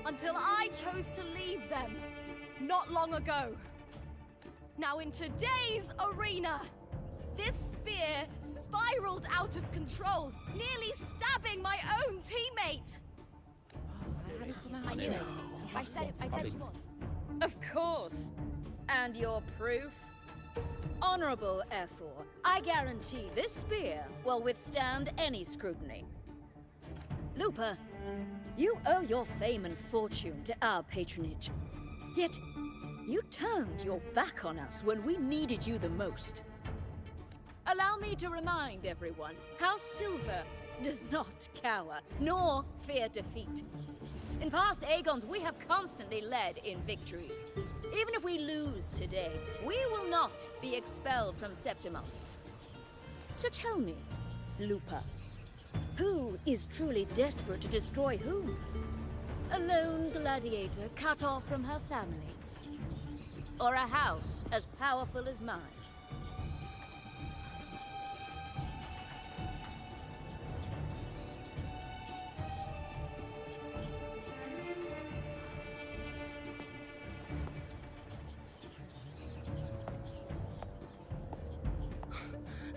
until I chose to leave them, not long ago. Now in today's arena, this spear spiraled out of control, nearly stabbing my own teammate. I knew it. I said you would. Of course. And your proof? Honorable Ephor, I guarantee this spear will withstand any scrutiny. Lupa, you owe your fame and fortune to our patronage. Yet, you turned your back on us when we needed you the most. Allow me to remind everyone, House Silver does not cower, nor fear defeat. In past Aegons, we have constantly led in victories. Even if we lose today, we will not be expelled from Septimont. So tell me, Lupa, who is truly desperate to destroy whom? A lone gladiator cut off from her family? Or a house as powerful as mine?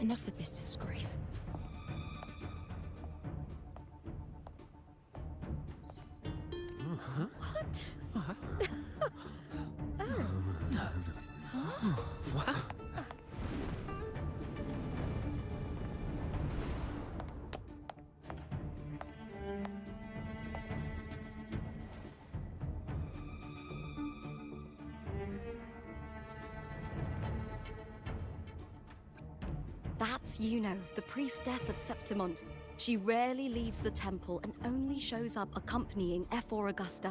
Enough of this disgrace. What? Wow. That's Yuno, the priestess of Septimont. She rarely leaves the temple and only shows up accompanying Ephor Augusta.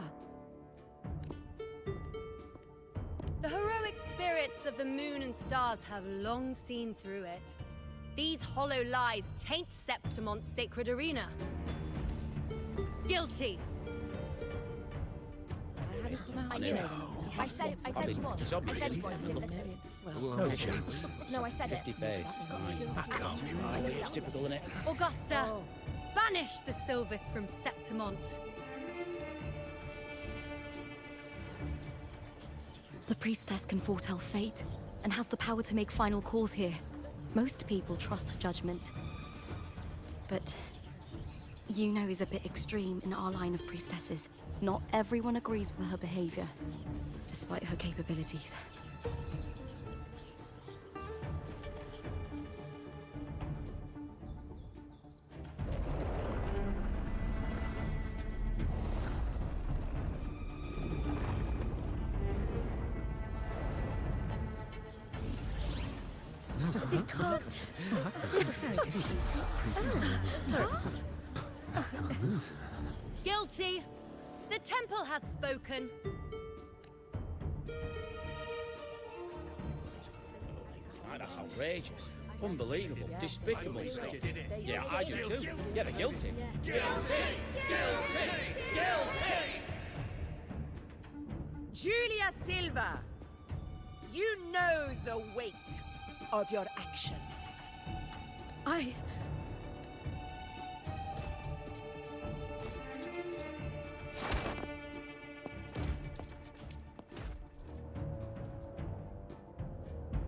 The heroic spirits of the moon and stars have long seen through it. These hollow lies taint Septimont's sacred arena. Guilty. I knew it. I said it. I said it once. It's I obvious. said it once. You didn't listen. No chance. No, I said it. 50 phase. Fine. That can't be right. It's typical, isn't it? Augusta, banish the Silvus from Septimont. The priestess can foretell fate and has the power to make final calls here. Most people trust her judgment. But Yuno is a bit extreme in our line of priestesses. Not everyone agrees with her behavior, despite her capabilities. He's talked. Guilty. The temple has spoken. That's outrageous. Unbelievable. Despicable stuff. Yeah, I do too. Yeah, they're guilty. Guilty! Julia Silva, you know the weight of your actions.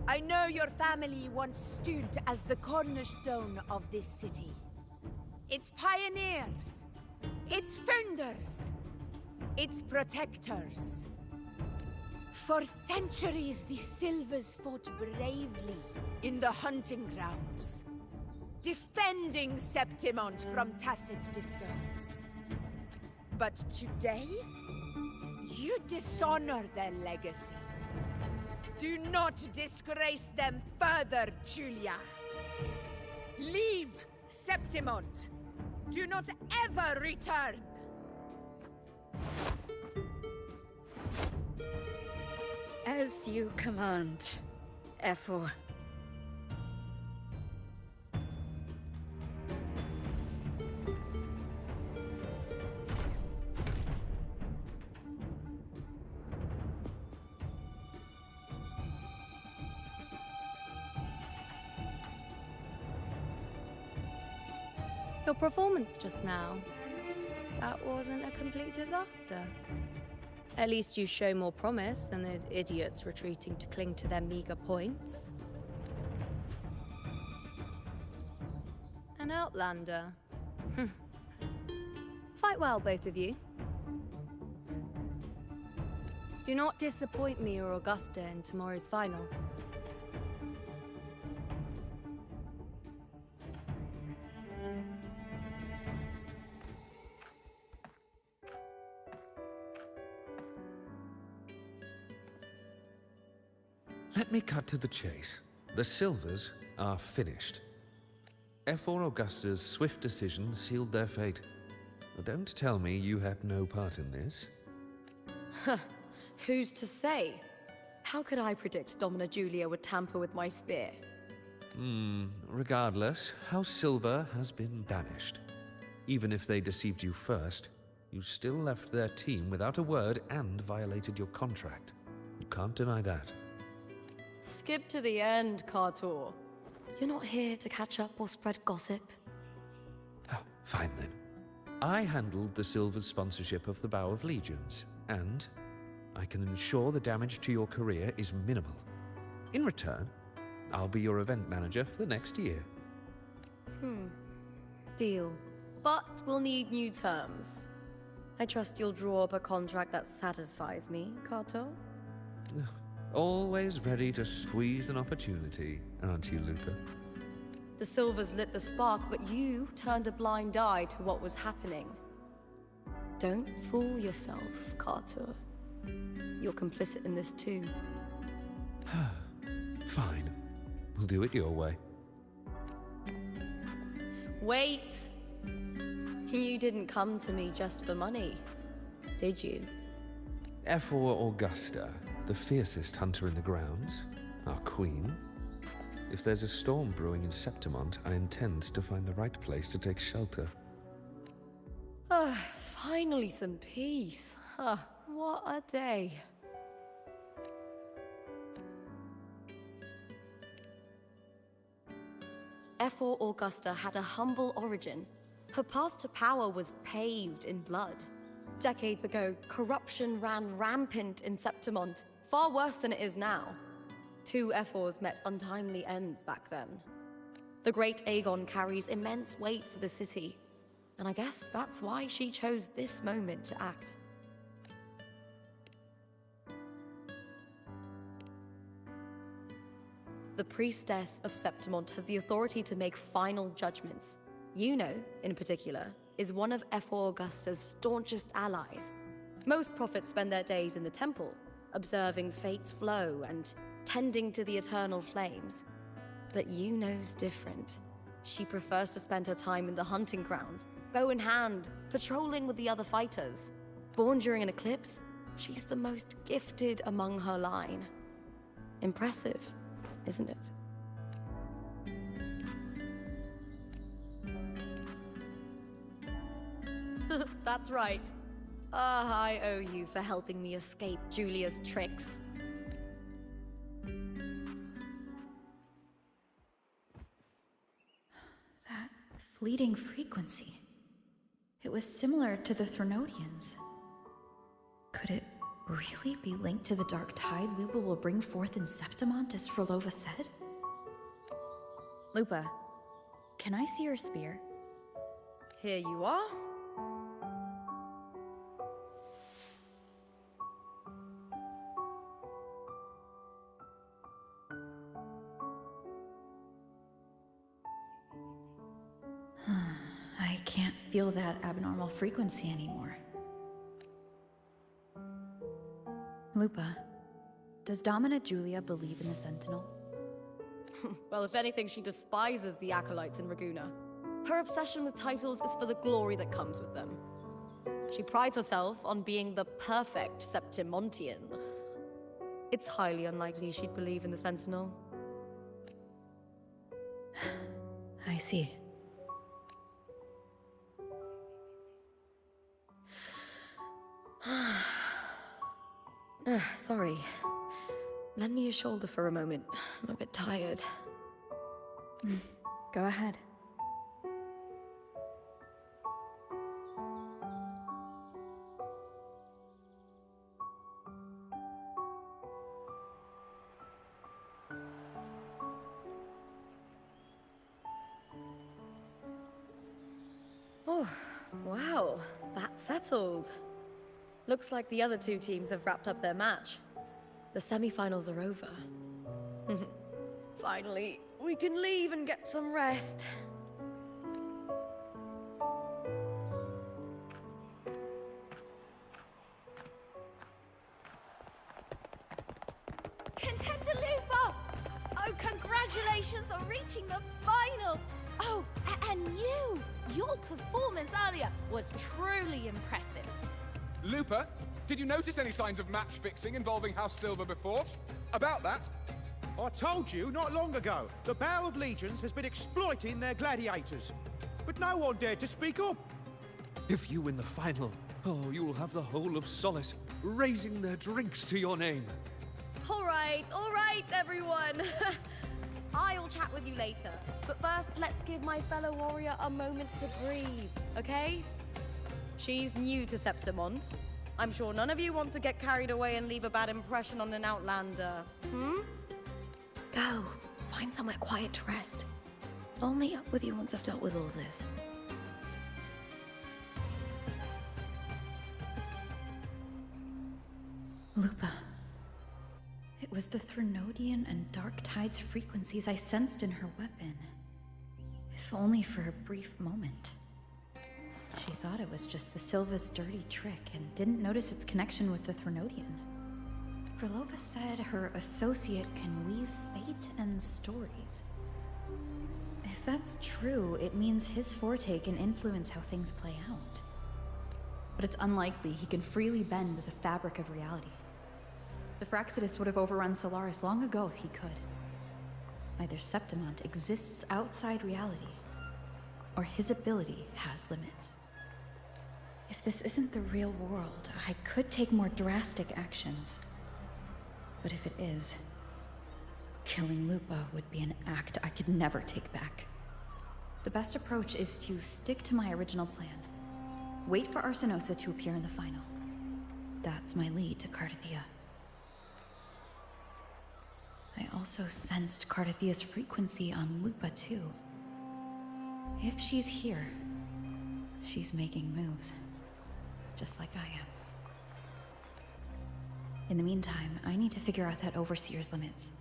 I know your family once stood as the cornerstone of this city. Its pioneers, its founders, its protectors. For centuries, the Silvers fought bravely in the hunting grounds, defending Septimont from tacit discards. But today, you dishonor their legacy. Do not disgrace them further, Julia. Leave Septimont. Do not ever return. As you command, Ephor. Your performance just now, that wasn't a complete disaster. At least you show more promise than those idiots retreating to cling to their meager points. An outlander. Fight well, both of you. Do not disappoint me or Augusta in tomorrow's final. Let me cut to the chase. The Silvers are finished. Ephor Augusta's swift decision sealed their fate. But don't tell me you had no part in this. Who's to say? How could I predict Domina Julia would tamper with my spear? Regardless, House Silver has been banished. Even if they deceived you first, you still left their team without a word and violated your contract. You can't deny that. Skip to the end, Kartor. You're not here to catch up or spread gossip. Oh, fine then. I handled the Silver's sponsorship of the Bow of Legions, and I can ensure the damage to your career is minimal. In return, I'll be your event manager for the next year. Deal. But we'll need new terms. I trust you'll draw up a contract that satisfies me, Kartor? Always ready to squeeze an opportunity, aren't you, Lupa? The Silvers lit the spark, but you turned a blind eye to what was happening. Don't fool yourself, Kartor. You're complicit in this too. Fine. We'll do it your way. Wait! You didn't come to me just for money, did you? Ephor Augusta, the fiercest hunter in the grounds, our queen. If there's a storm brewing in Septimont, I intend to find the right place to take shelter. Ah, finally some peace. Huh, what a day. Ephor Augusta had a humble origin. Her path to power was paved in blood. Decades ago, corruption ran rampant in Septimont, far worse than it is now. 2 Ephors met untimely ends back then. The great Aegon carries immense weight for the city, and I guess that's why she chose this moment to act. The priestess of Septimont has the authority to make final judgments. Yuno, in particular, is one of Ephor Augusta's staunchest allies. Most prophets spend their days in the temple, observing fate's flow and tending to the eternal flames. But Yuno's different. She prefers to spend her time in the hunting grounds, bow in hand, patrolling with the other fighters. Born during an eclipse, she's the most gifted among her line. Impressive, isn't it? That's right. I owe you for helping me escape Julia's tricks. That fleeting frequency. It was similar to the Threnodians. Could it really be linked to the dark tide Lupa will bring forth in Septimont, as Frolova said? Lupa, can I see your spear? Here you are. I can't feel that abnormal frequency anymore. Lupa, does Domina Julia believe in the Sentinel? Well, if anything, she despises the acolytes in Raguna. Her obsession with titles is for the glory that comes with them. She prides herself on being the perfect Septimontian. It's highly unlikely she'd believe in the Sentinel. I see. Sorry. Lend me your shoulder for a moment. I'm a bit tired. Go ahead. Oh, wow. That's settled. Looks like the other 2 teams have wrapped up their match. The semi-finals are over. Finally, we can leave and get some rest. Contender Lupa! Oh, congratulations on reaching the final! Oh, and you! Your performance earlier was truly impressive. Lupa, did you notice any signs of match fixing involving House Silver before? About that? I told you not long ago, the Bow of Legions has been exploiting their gladiators. But no one dared to speak up. If you win the final, oh, you will have the whole of Solace raising their drinks to your name. All right, everyone. I'll chat with you later. But first, let's give my fellow warrior a moment to breathe, okay? She's new to Septimont. I'm sure none of you want to get carried away and leave a bad impression on an outlander. Go. Find somewhere quiet to rest. I'll meet up with you once I've dealt with all this. Lupa. It was the Threnodian and Dark Tide's frequencies I sensed in her weapon. If only for a brief moment. She thought it was just the Silva's dirty trick and didn't notice its connection with the Threnodian. Frolova said her associate can weave fate and stories. If that's true, it means his forte can influence how things play out. But it's unlikely he can freely bend the fabric of reality. The Fraxidus would have overrun Solaris long ago if he could. Either Septimont exists outside reality, or his ability has limits. If this isn't the real world, I could take more drastic actions. But if it is, killing Lupa would be an act I could never take back. The best approach is to stick to my original plan. Wait for Arsenosa to appear in the final. That's my lead to Cardathia. I also sensed Cardathia's frequency on Lupa too. If she's here, she's making moves. Just like I am. In the meantime, I need to figure out that Overseer's limits.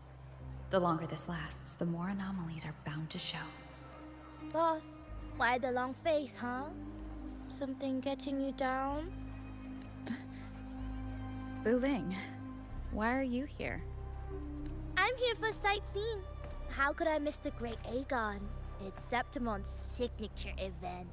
The longer this lasts, the more anomalies are bound to show. Boss, why the long face, huh? Something getting you down? Wuthering, why are you here? I'm here for sightseeing. How could I miss the Great Aegon? It's Septimon's signature event.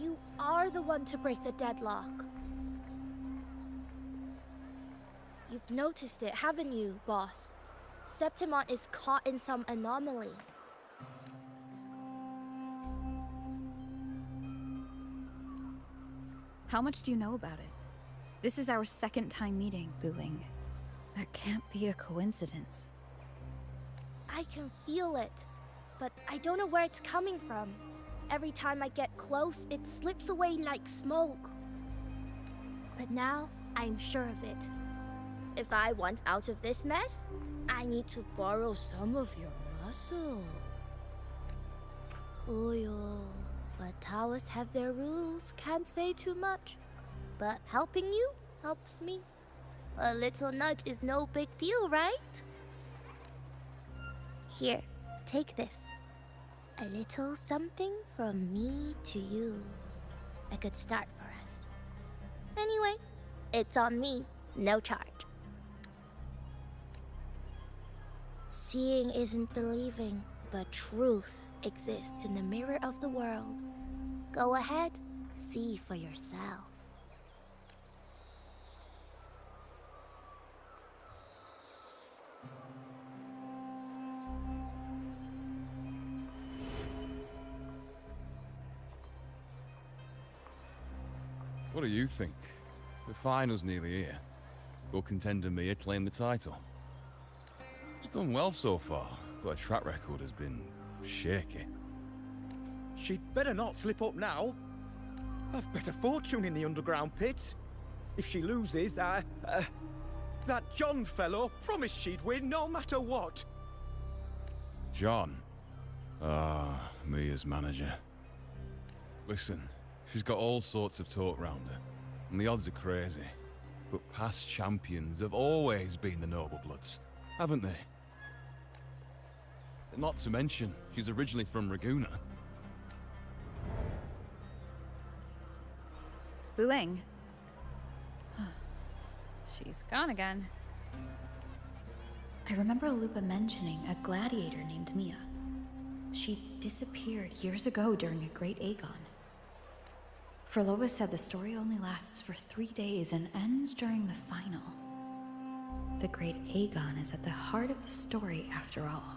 You are the one to break the deadlock. You've noticed it, haven't you, boss? Septimont is caught in some anomaly. How much do you know about it? This is our second time meeting, Wuthering. That can't be a coincidence. I can feel it, but I don't know where it's coming from. Every time I get close, it slips away like smoke. But now, I'm sure of it. If I want out of this mess, I need to borrow some of your muscle. Oyo, but Taoists have their rules, can't say too much. But helping you helps me. A little nudge is no big deal, right? Here, take this. A little something from me to you. A good start for us. Anyway, it's on me, no charge. Seeing isn't believing, but truth exists in the mirror of the world. Go ahead, see for yourself. What do you think? The final's nearly here. Your contender Mia claimed the title. She's done well so far, but her track record has been shaky. She'd better not slip up now. I've bet a fortune in the underground pits. If she loses, that John fellow promised she'd win no matter what. John? Ah, Mia's manager. Listen, she's got all sorts of talk round her, and the odds are crazy. But past champions have always been the noble bloods, haven't they? Not to mention, she's originally from Raguna. Wuthering. She's gone again. I remember Lupa mentioning a gladiator named Mia. She disappeared years ago during a Great Aegon. Frolova said the story only lasts for 3 days and ends during the final. The Great Aegon is at the heart of the story after all.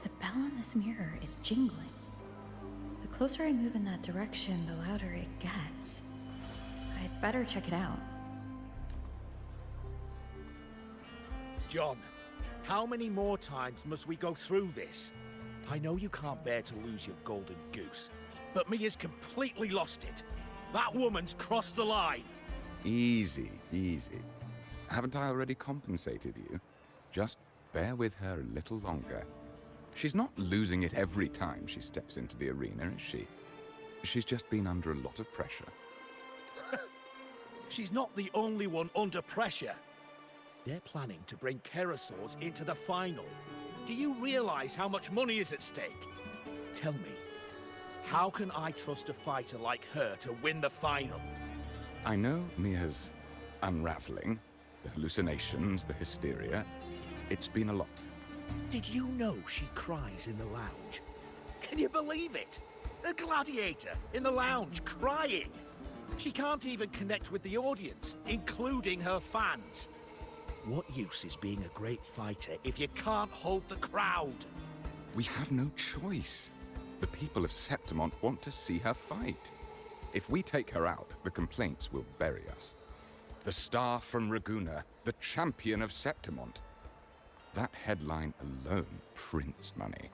The bell on this mirror is jingling. The closer I move in that direction, the louder it gets. I'd better check it out. John, how many more times must we go through this? I know you can't bear to lose your golden goose, but Mia's completely lost it. That woman's crossed the line. Easy, easy. Haven't I already compensated you? Just bear with her a little longer. She's not losing it every time she steps into the arena, is she? She's just been under a lot of pressure. She's not the only one under pressure. They're planning to bring Kerasaurs into the final. Do you realize how much money is at stake? Tell me, how can I trust a fighter like her to win the final? I know Mia's unraveling, the hallucinations, the hysteria. It's been a lot. Did you know she cries in the lounge? Can you believe it? A gladiator in the lounge crying. She can't even connect with the audience, including her fans. What use is being a great fighter if you can't hold the crowd? We have no choice. The people of Septimont want to see her fight. If we take her out, the complaints will bury us. The star from Raguna, the champion of Septimont. That headline alone prints money.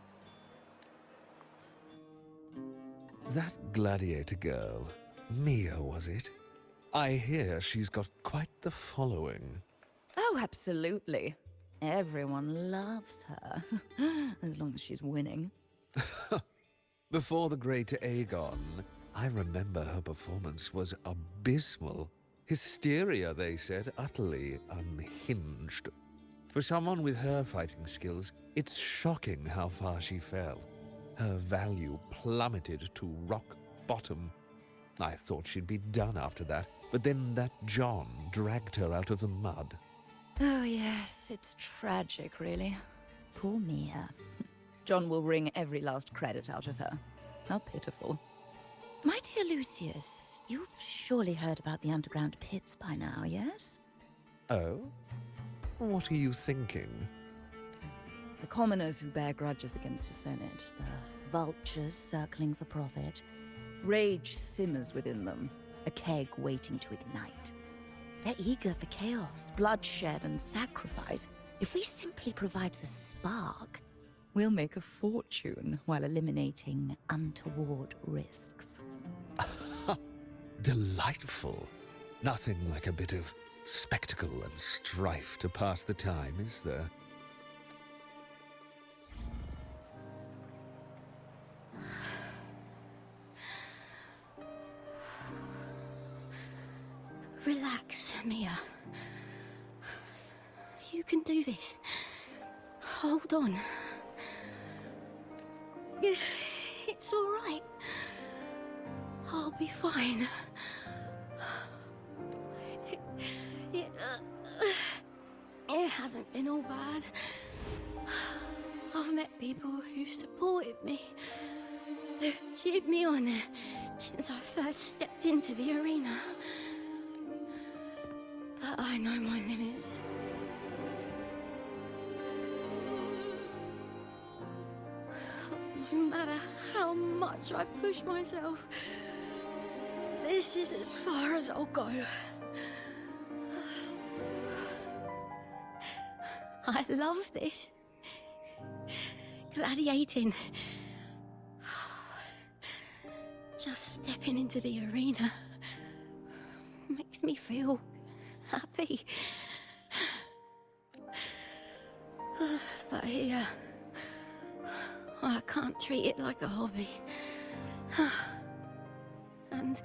That gladiator girl, Mia, was it? I hear she's got quite the following. Oh, absolutely. Everyone loves her, as long as she's winning. Before the great Aegon, I remember her performance was abysmal. Hysteria, they said, utterly unhinged. For someone with her fighting skills, it's shocking how far she fell. Her value plummeted to rock bottom. I thought she'd be done after that, but then that John dragged her out of the mud. Oh, yes, it's tragic, really. Poor Mia. John will wring every last credit out of her. How pitiful. My dear Lucius, you've surely heard about the underground pits by now, yes? Oh? What are you thinking? The commoners who bear grudges against the Senate, the vultures circling for profit. Rage simmers within them, a keg waiting to ignite. They're eager for chaos, bloodshed, and sacrifice. If we simply provide the spark, we'll make a fortune while eliminating untoward risks. Delightful. Nothing like a bit of spectacle and strife to pass the time, is there? Relax, Mia. You can do this. Hold on. It's all right. I'll be fine. It hasn't been all bad. I've met people who've supported me. They've cheered me on since I first stepped into the arena. But I know my limits. No matter how much I push myself, this is as far as I'll go. I love this. Gladiating. Just stepping into the arena makes me feel happy. But here, I can't treat it like a hobby. And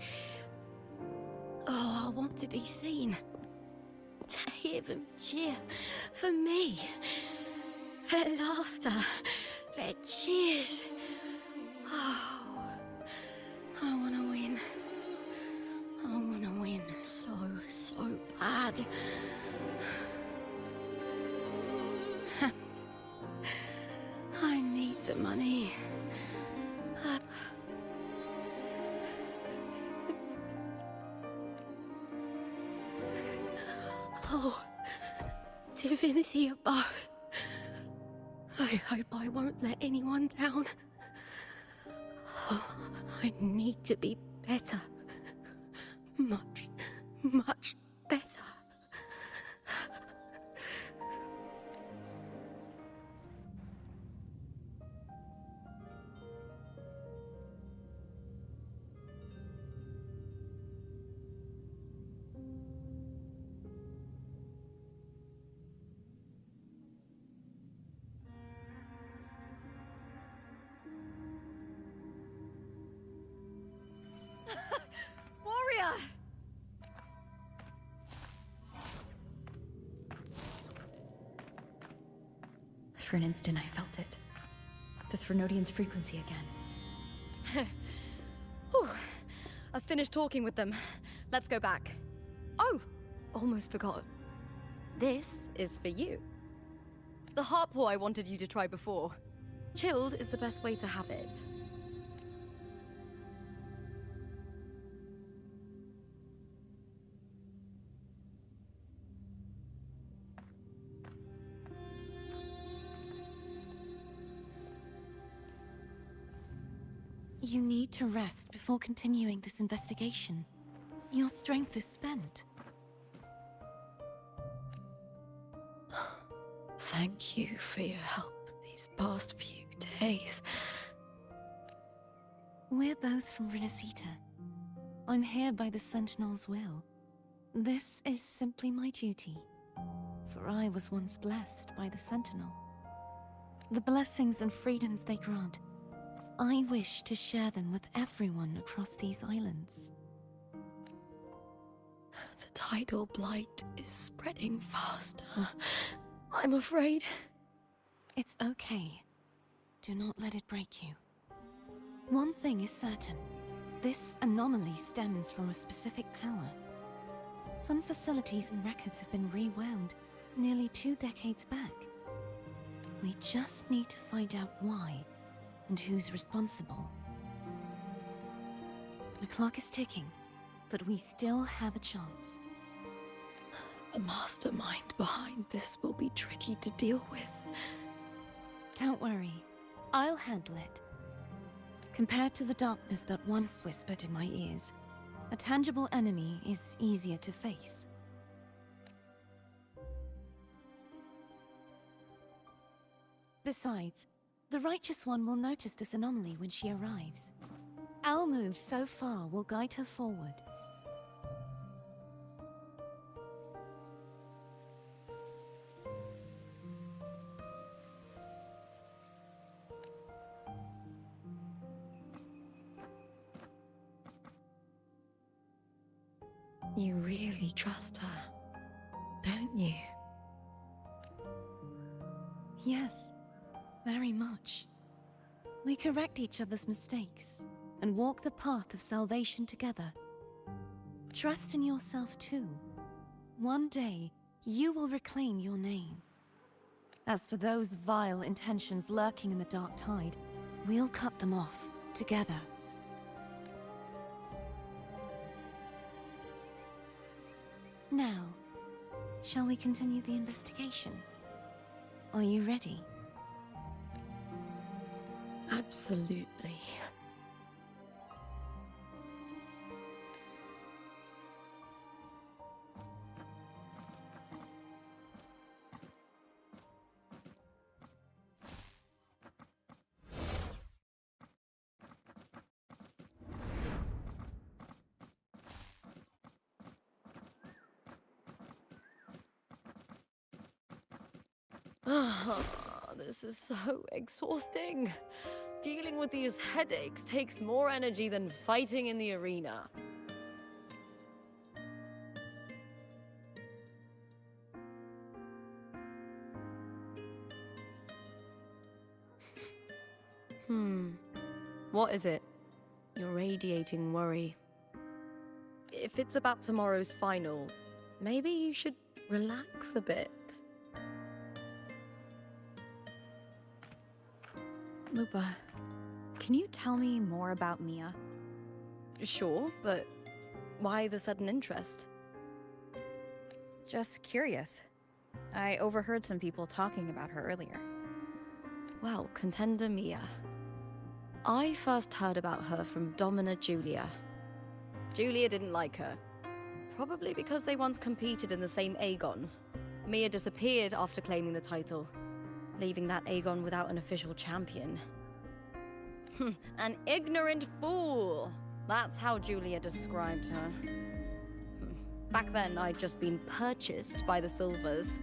oh, I want to be seen. To hear them cheer for me. Their laughter, their cheers. Oh, I want to win. I want to win so bad. And I need the money. Oh, divinity above. I hope I won't let anyone down. Oh, I need to be better. Much better. For an instant, I felt it. The Threnodian's frequency again. Whew. I've finished talking with them. Let's go back. Oh, almost forgot. This is for you. The harpor I wanted you to try before. Chilled is the best way to have it. You need to rest before continuing this investigation. Your strength is spent. Thank you for your help these past few days. We're both from Renacita. I'm here by the Sentinel's will. This is simply my duty, for I was once blessed by the Sentinel. The blessings and freedoms they grant, I wish to share them with everyone across these islands. The tidal blight is spreading faster. I'm afraid. It's okay. Do not let it break you. One thing is certain. This anomaly stems from a specific power. Some facilities and records have been rewound nearly 2 decades back. We just need to find out why and who's responsible. The clock is ticking, but we still have a chance. The mastermind behind this will be tricky to deal with. Don't worry, I'll handle it. Compared to the darkness that once whispered in my ears, a tangible enemy is easier to face. Besides, the Righteous One will notice this anomaly when she arrives. Our moves so far will guide her forward. You really trust her, don't you? Yes, very much. We correct each other's mistakes and walk the path of salvation together. Trust in yourself too. One day, you will reclaim your name. As for those vile intentions lurking in the dark tide, we'll cut them off together. Now, shall we continue the investigation? Are you ready? Absolutely. This is so exhausting. Dealing with these headaches takes more energy than fighting in the arena. What is it? You're radiating worry. If it's about tomorrow's final, maybe you should relax a bit. Lupa, can you tell me more about Mia? Sure, but why the sudden interest? Just curious. I overheard some people talking about her earlier. Well, contender Mia. I first heard about her from Domina Julia. Julia didn't like her. Probably because they once competed in the same Aegon. Mia disappeared after claiming the title, leaving that Aegon without an official champion. An ignorant fool! That's how Julia described her. Back then, I'd just been purchased by the Silvers,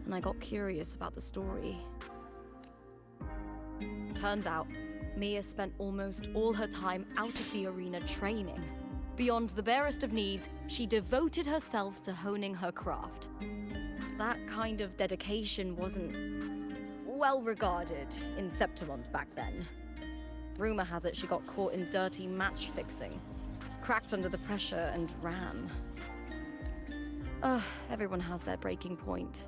and I got curious about the story. Turns out, Mia spent almost all her time out of the arena training. Beyond the barest of needs, she devoted herself to honing her craft. That kind of dedication wasn't well regarded in Septimont back then. Rumor has it she got caught in dirty match fixing, cracked under the pressure and ran. Everyone has their breaking point.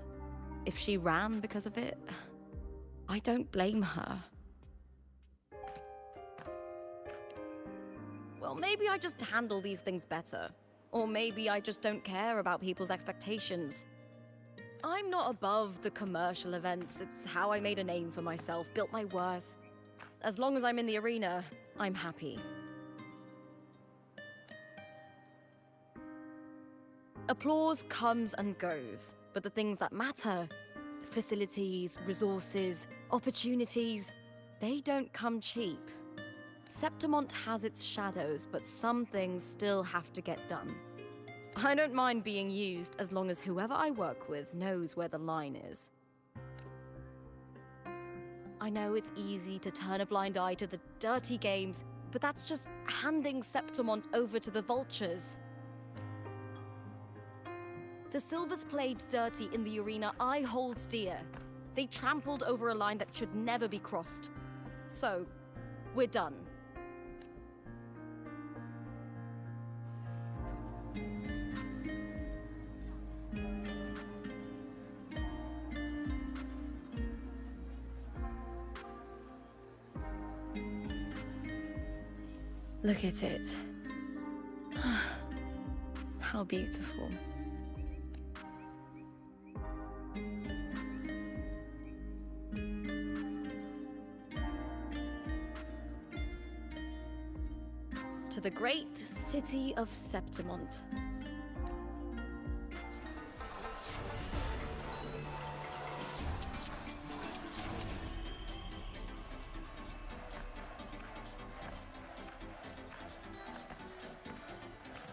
If she ran because of it, I don't blame her. Well, maybe I just handle these things better. Or maybe I just don't care about people's expectations. I'm not above the commercial events. It's how I made a name for myself, built my worth. As long as I'm in the arena, I'm happy. Applause comes and goes, but the things that matter, facilities, resources, opportunities, they don't come cheap. Septimont has its shadows, but some things still have to get done. I don't mind being used as long as whoever I work with knows where the line is. I know it's easy to turn a blind eye to the dirty games, but that's just handing Septimont over to the vultures. The Silvers played dirty in the arena I hold dear. They trampled over a line that should never be crossed. So, we're done. Look at it. How beautiful. To the great city of Septimont.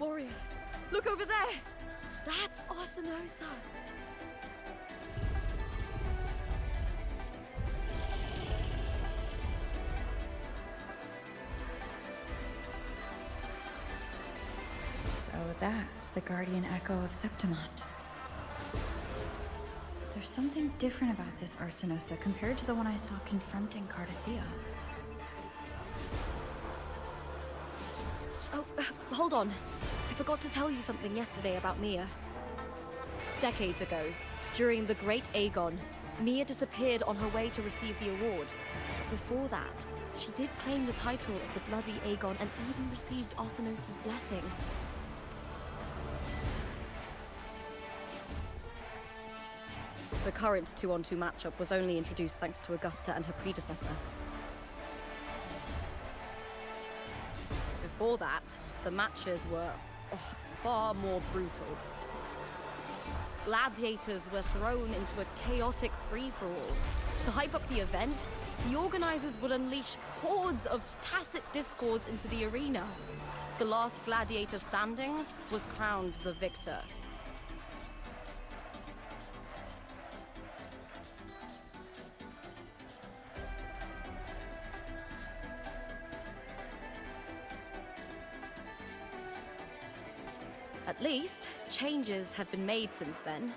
Warrior, look over there! That's Arsinosa! So that's the guardian echo of Septimont. There's something different about this Arsinosa compared to the one I saw confronting Cardathea. Oh, hold on. I forgot to tell you something yesterday about Mia. Decades ago, during the Great Aegon, Mia disappeared on her way to receive the award. Before that, she did claim the title of the Bloody Aegon and even received Arsinosa's blessing. The current 2-on-2 matchup was only introduced thanks to Augusta and her predecessor. Before that, the matches were far more brutal. Gladiators were thrown into a chaotic free-for-all. To hype up the event, the organizers would unleash hordes of tacit discords into the arena. The last gladiator standing was crowned the victor. At least, changes have been made since then.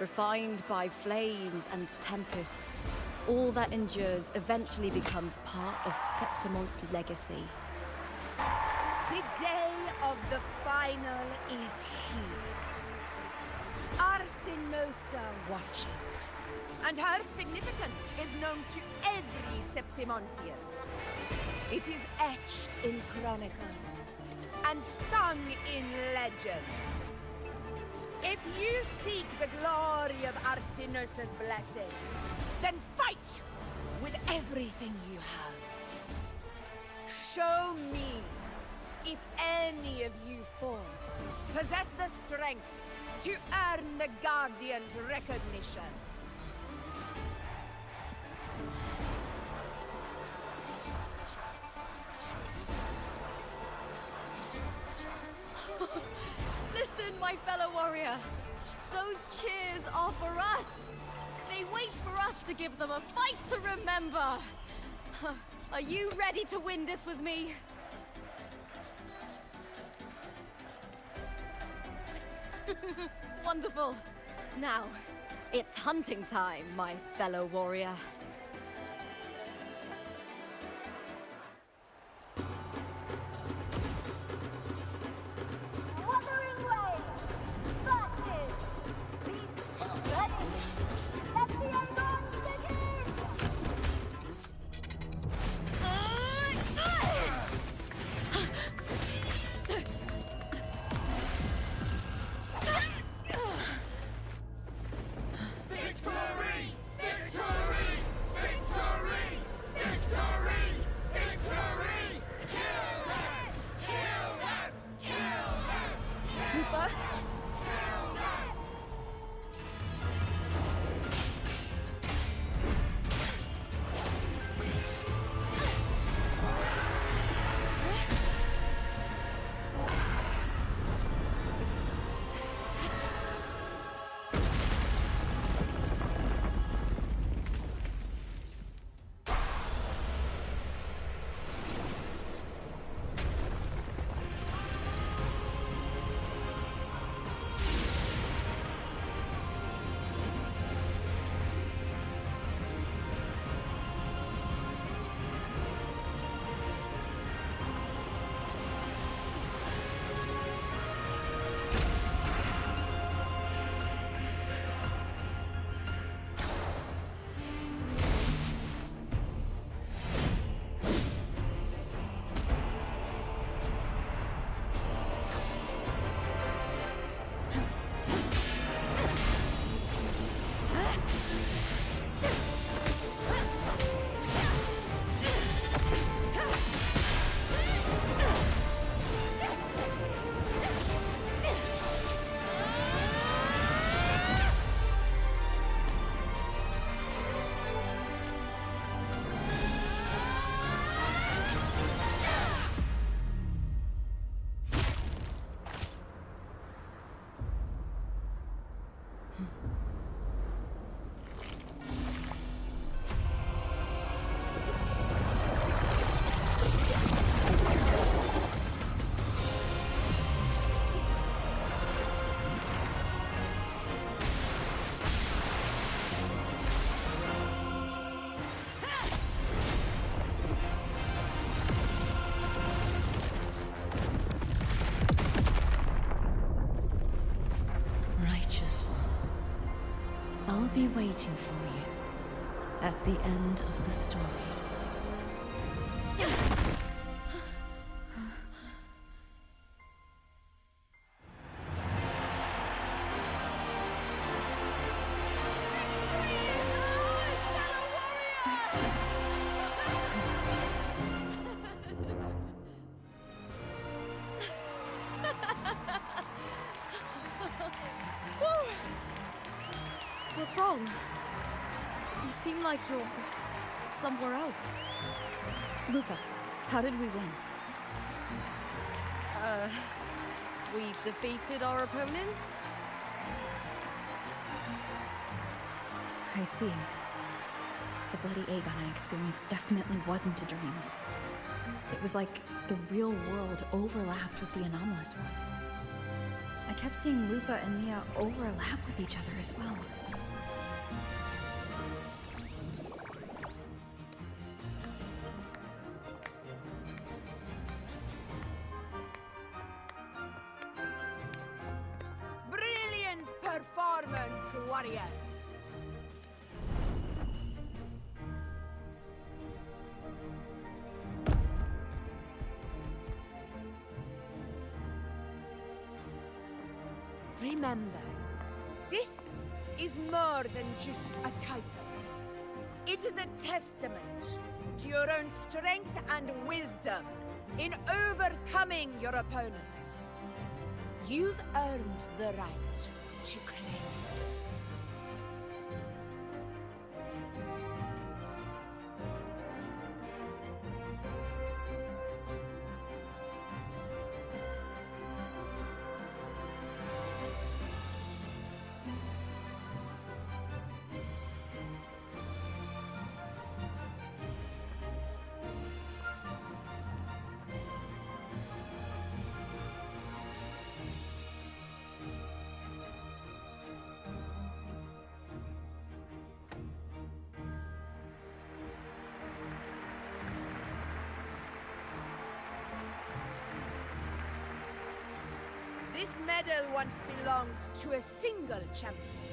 Refined by flames and tempests, all that endures eventually becomes part of Septimont's legacy. The day of the final is here. Arsinosa watches, and her significance is known to every Septimontian. It is etched in chronicles and sung in legends. If you seek the glory of Arsinosa's blessing, then fight with everything you have. Show me if any of you four possess the strength to earn the Guardian's recognition. Listen, my fellow warrior. Those cheers are for us. They wait for us to give them a fight to remember. Are you ready to win this with me? Wonderful. Now, it's hunting time, my fellow warrior. Wuthering Waves! Versus! Beast ready! Let the Aegon begin! Victory! Victory! Victory! Victory! Victory! Kill them! Kill them! Kill them! Lupa? Kill them! Righteous one, I'll be waiting for you at the end of the story. What's wrong? You seem like you're somewhere else. Lupa, how did we win? We defeated our opponents? I see. The bloody Aegon I experienced definitely wasn't a dream. It was like the real world overlapped with the anomalous one. I kept seeing Lupa and Mia overlap with each other as well. Brilliant performance, warriors! Remember, this is more than just a title. It is a testament to your own strength and wisdom in overcoming your opponents. You've earned the right to claim it. medal once belonged to a single champion,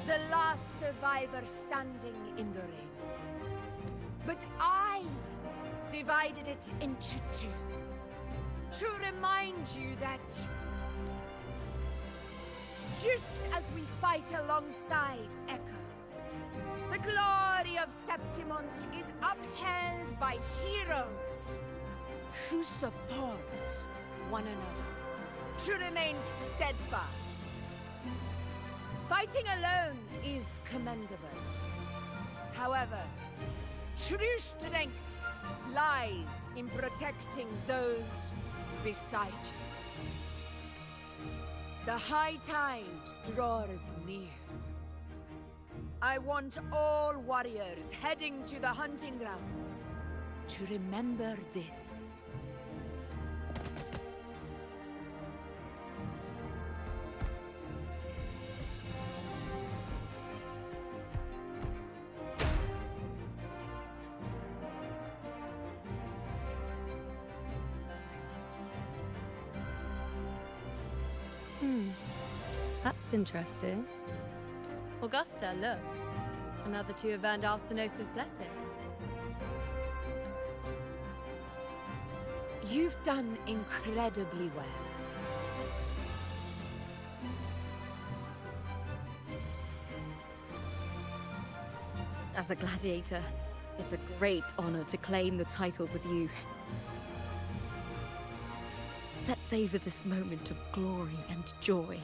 the last survivor standing in the ring. But I divided it into two, to remind you that just as we fight alongside echoes, the glory of Septimont is upheld by heroes who support one another, to remain steadfast. Fighting alone is commendable. However, true strength lies in protecting those beside you. The high tide draws near. I want all warriors heading to the hunting grounds to remember this. That's interesting. Augusta, look. Another two have earned Arsenosa's blessing. You've done incredibly well. As a gladiator, it's a great honor to claim the title with you. Let's savor this moment of glory and joy.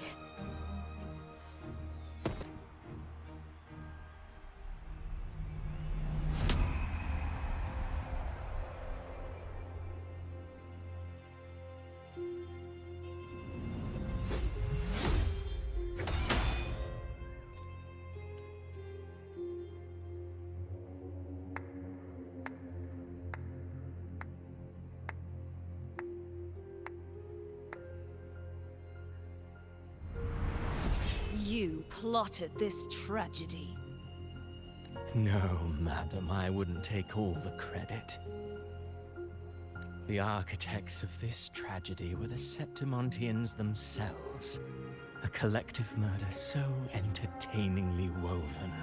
You plotted this tragedy. No, madam, I wouldn't take all the credit. The architects of this tragedy were the Septimontians themselves. A collective murder so entertainingly woven,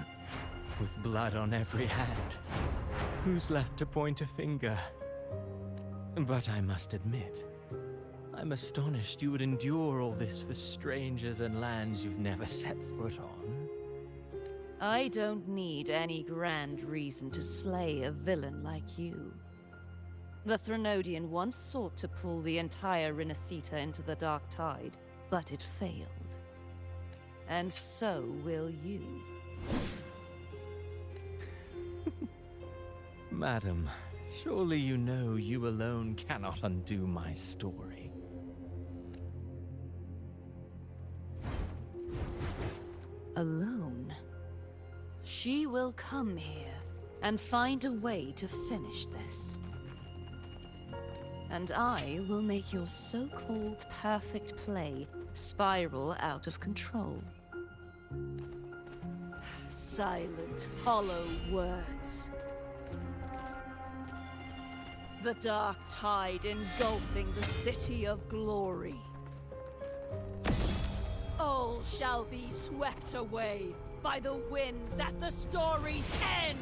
with blood on every hand. Who's left to point a finger? But I must admit, I'm astonished you would endure all this for strangers and lands you've never set foot on. I don't need any grand reason to slay a villain like you. The Threnodian once sought to pull the entire Rinascita into the Dark Tide, but it failed. And so will you. Madam, surely you know you alone cannot undo my story. Alone. She will come here and find a way to finish this. And I will make your so-called perfect play spiral out of control. Silent, hollow words. The dark tide engulfing the city of glory. All shall be swept away by the winds at the story's end!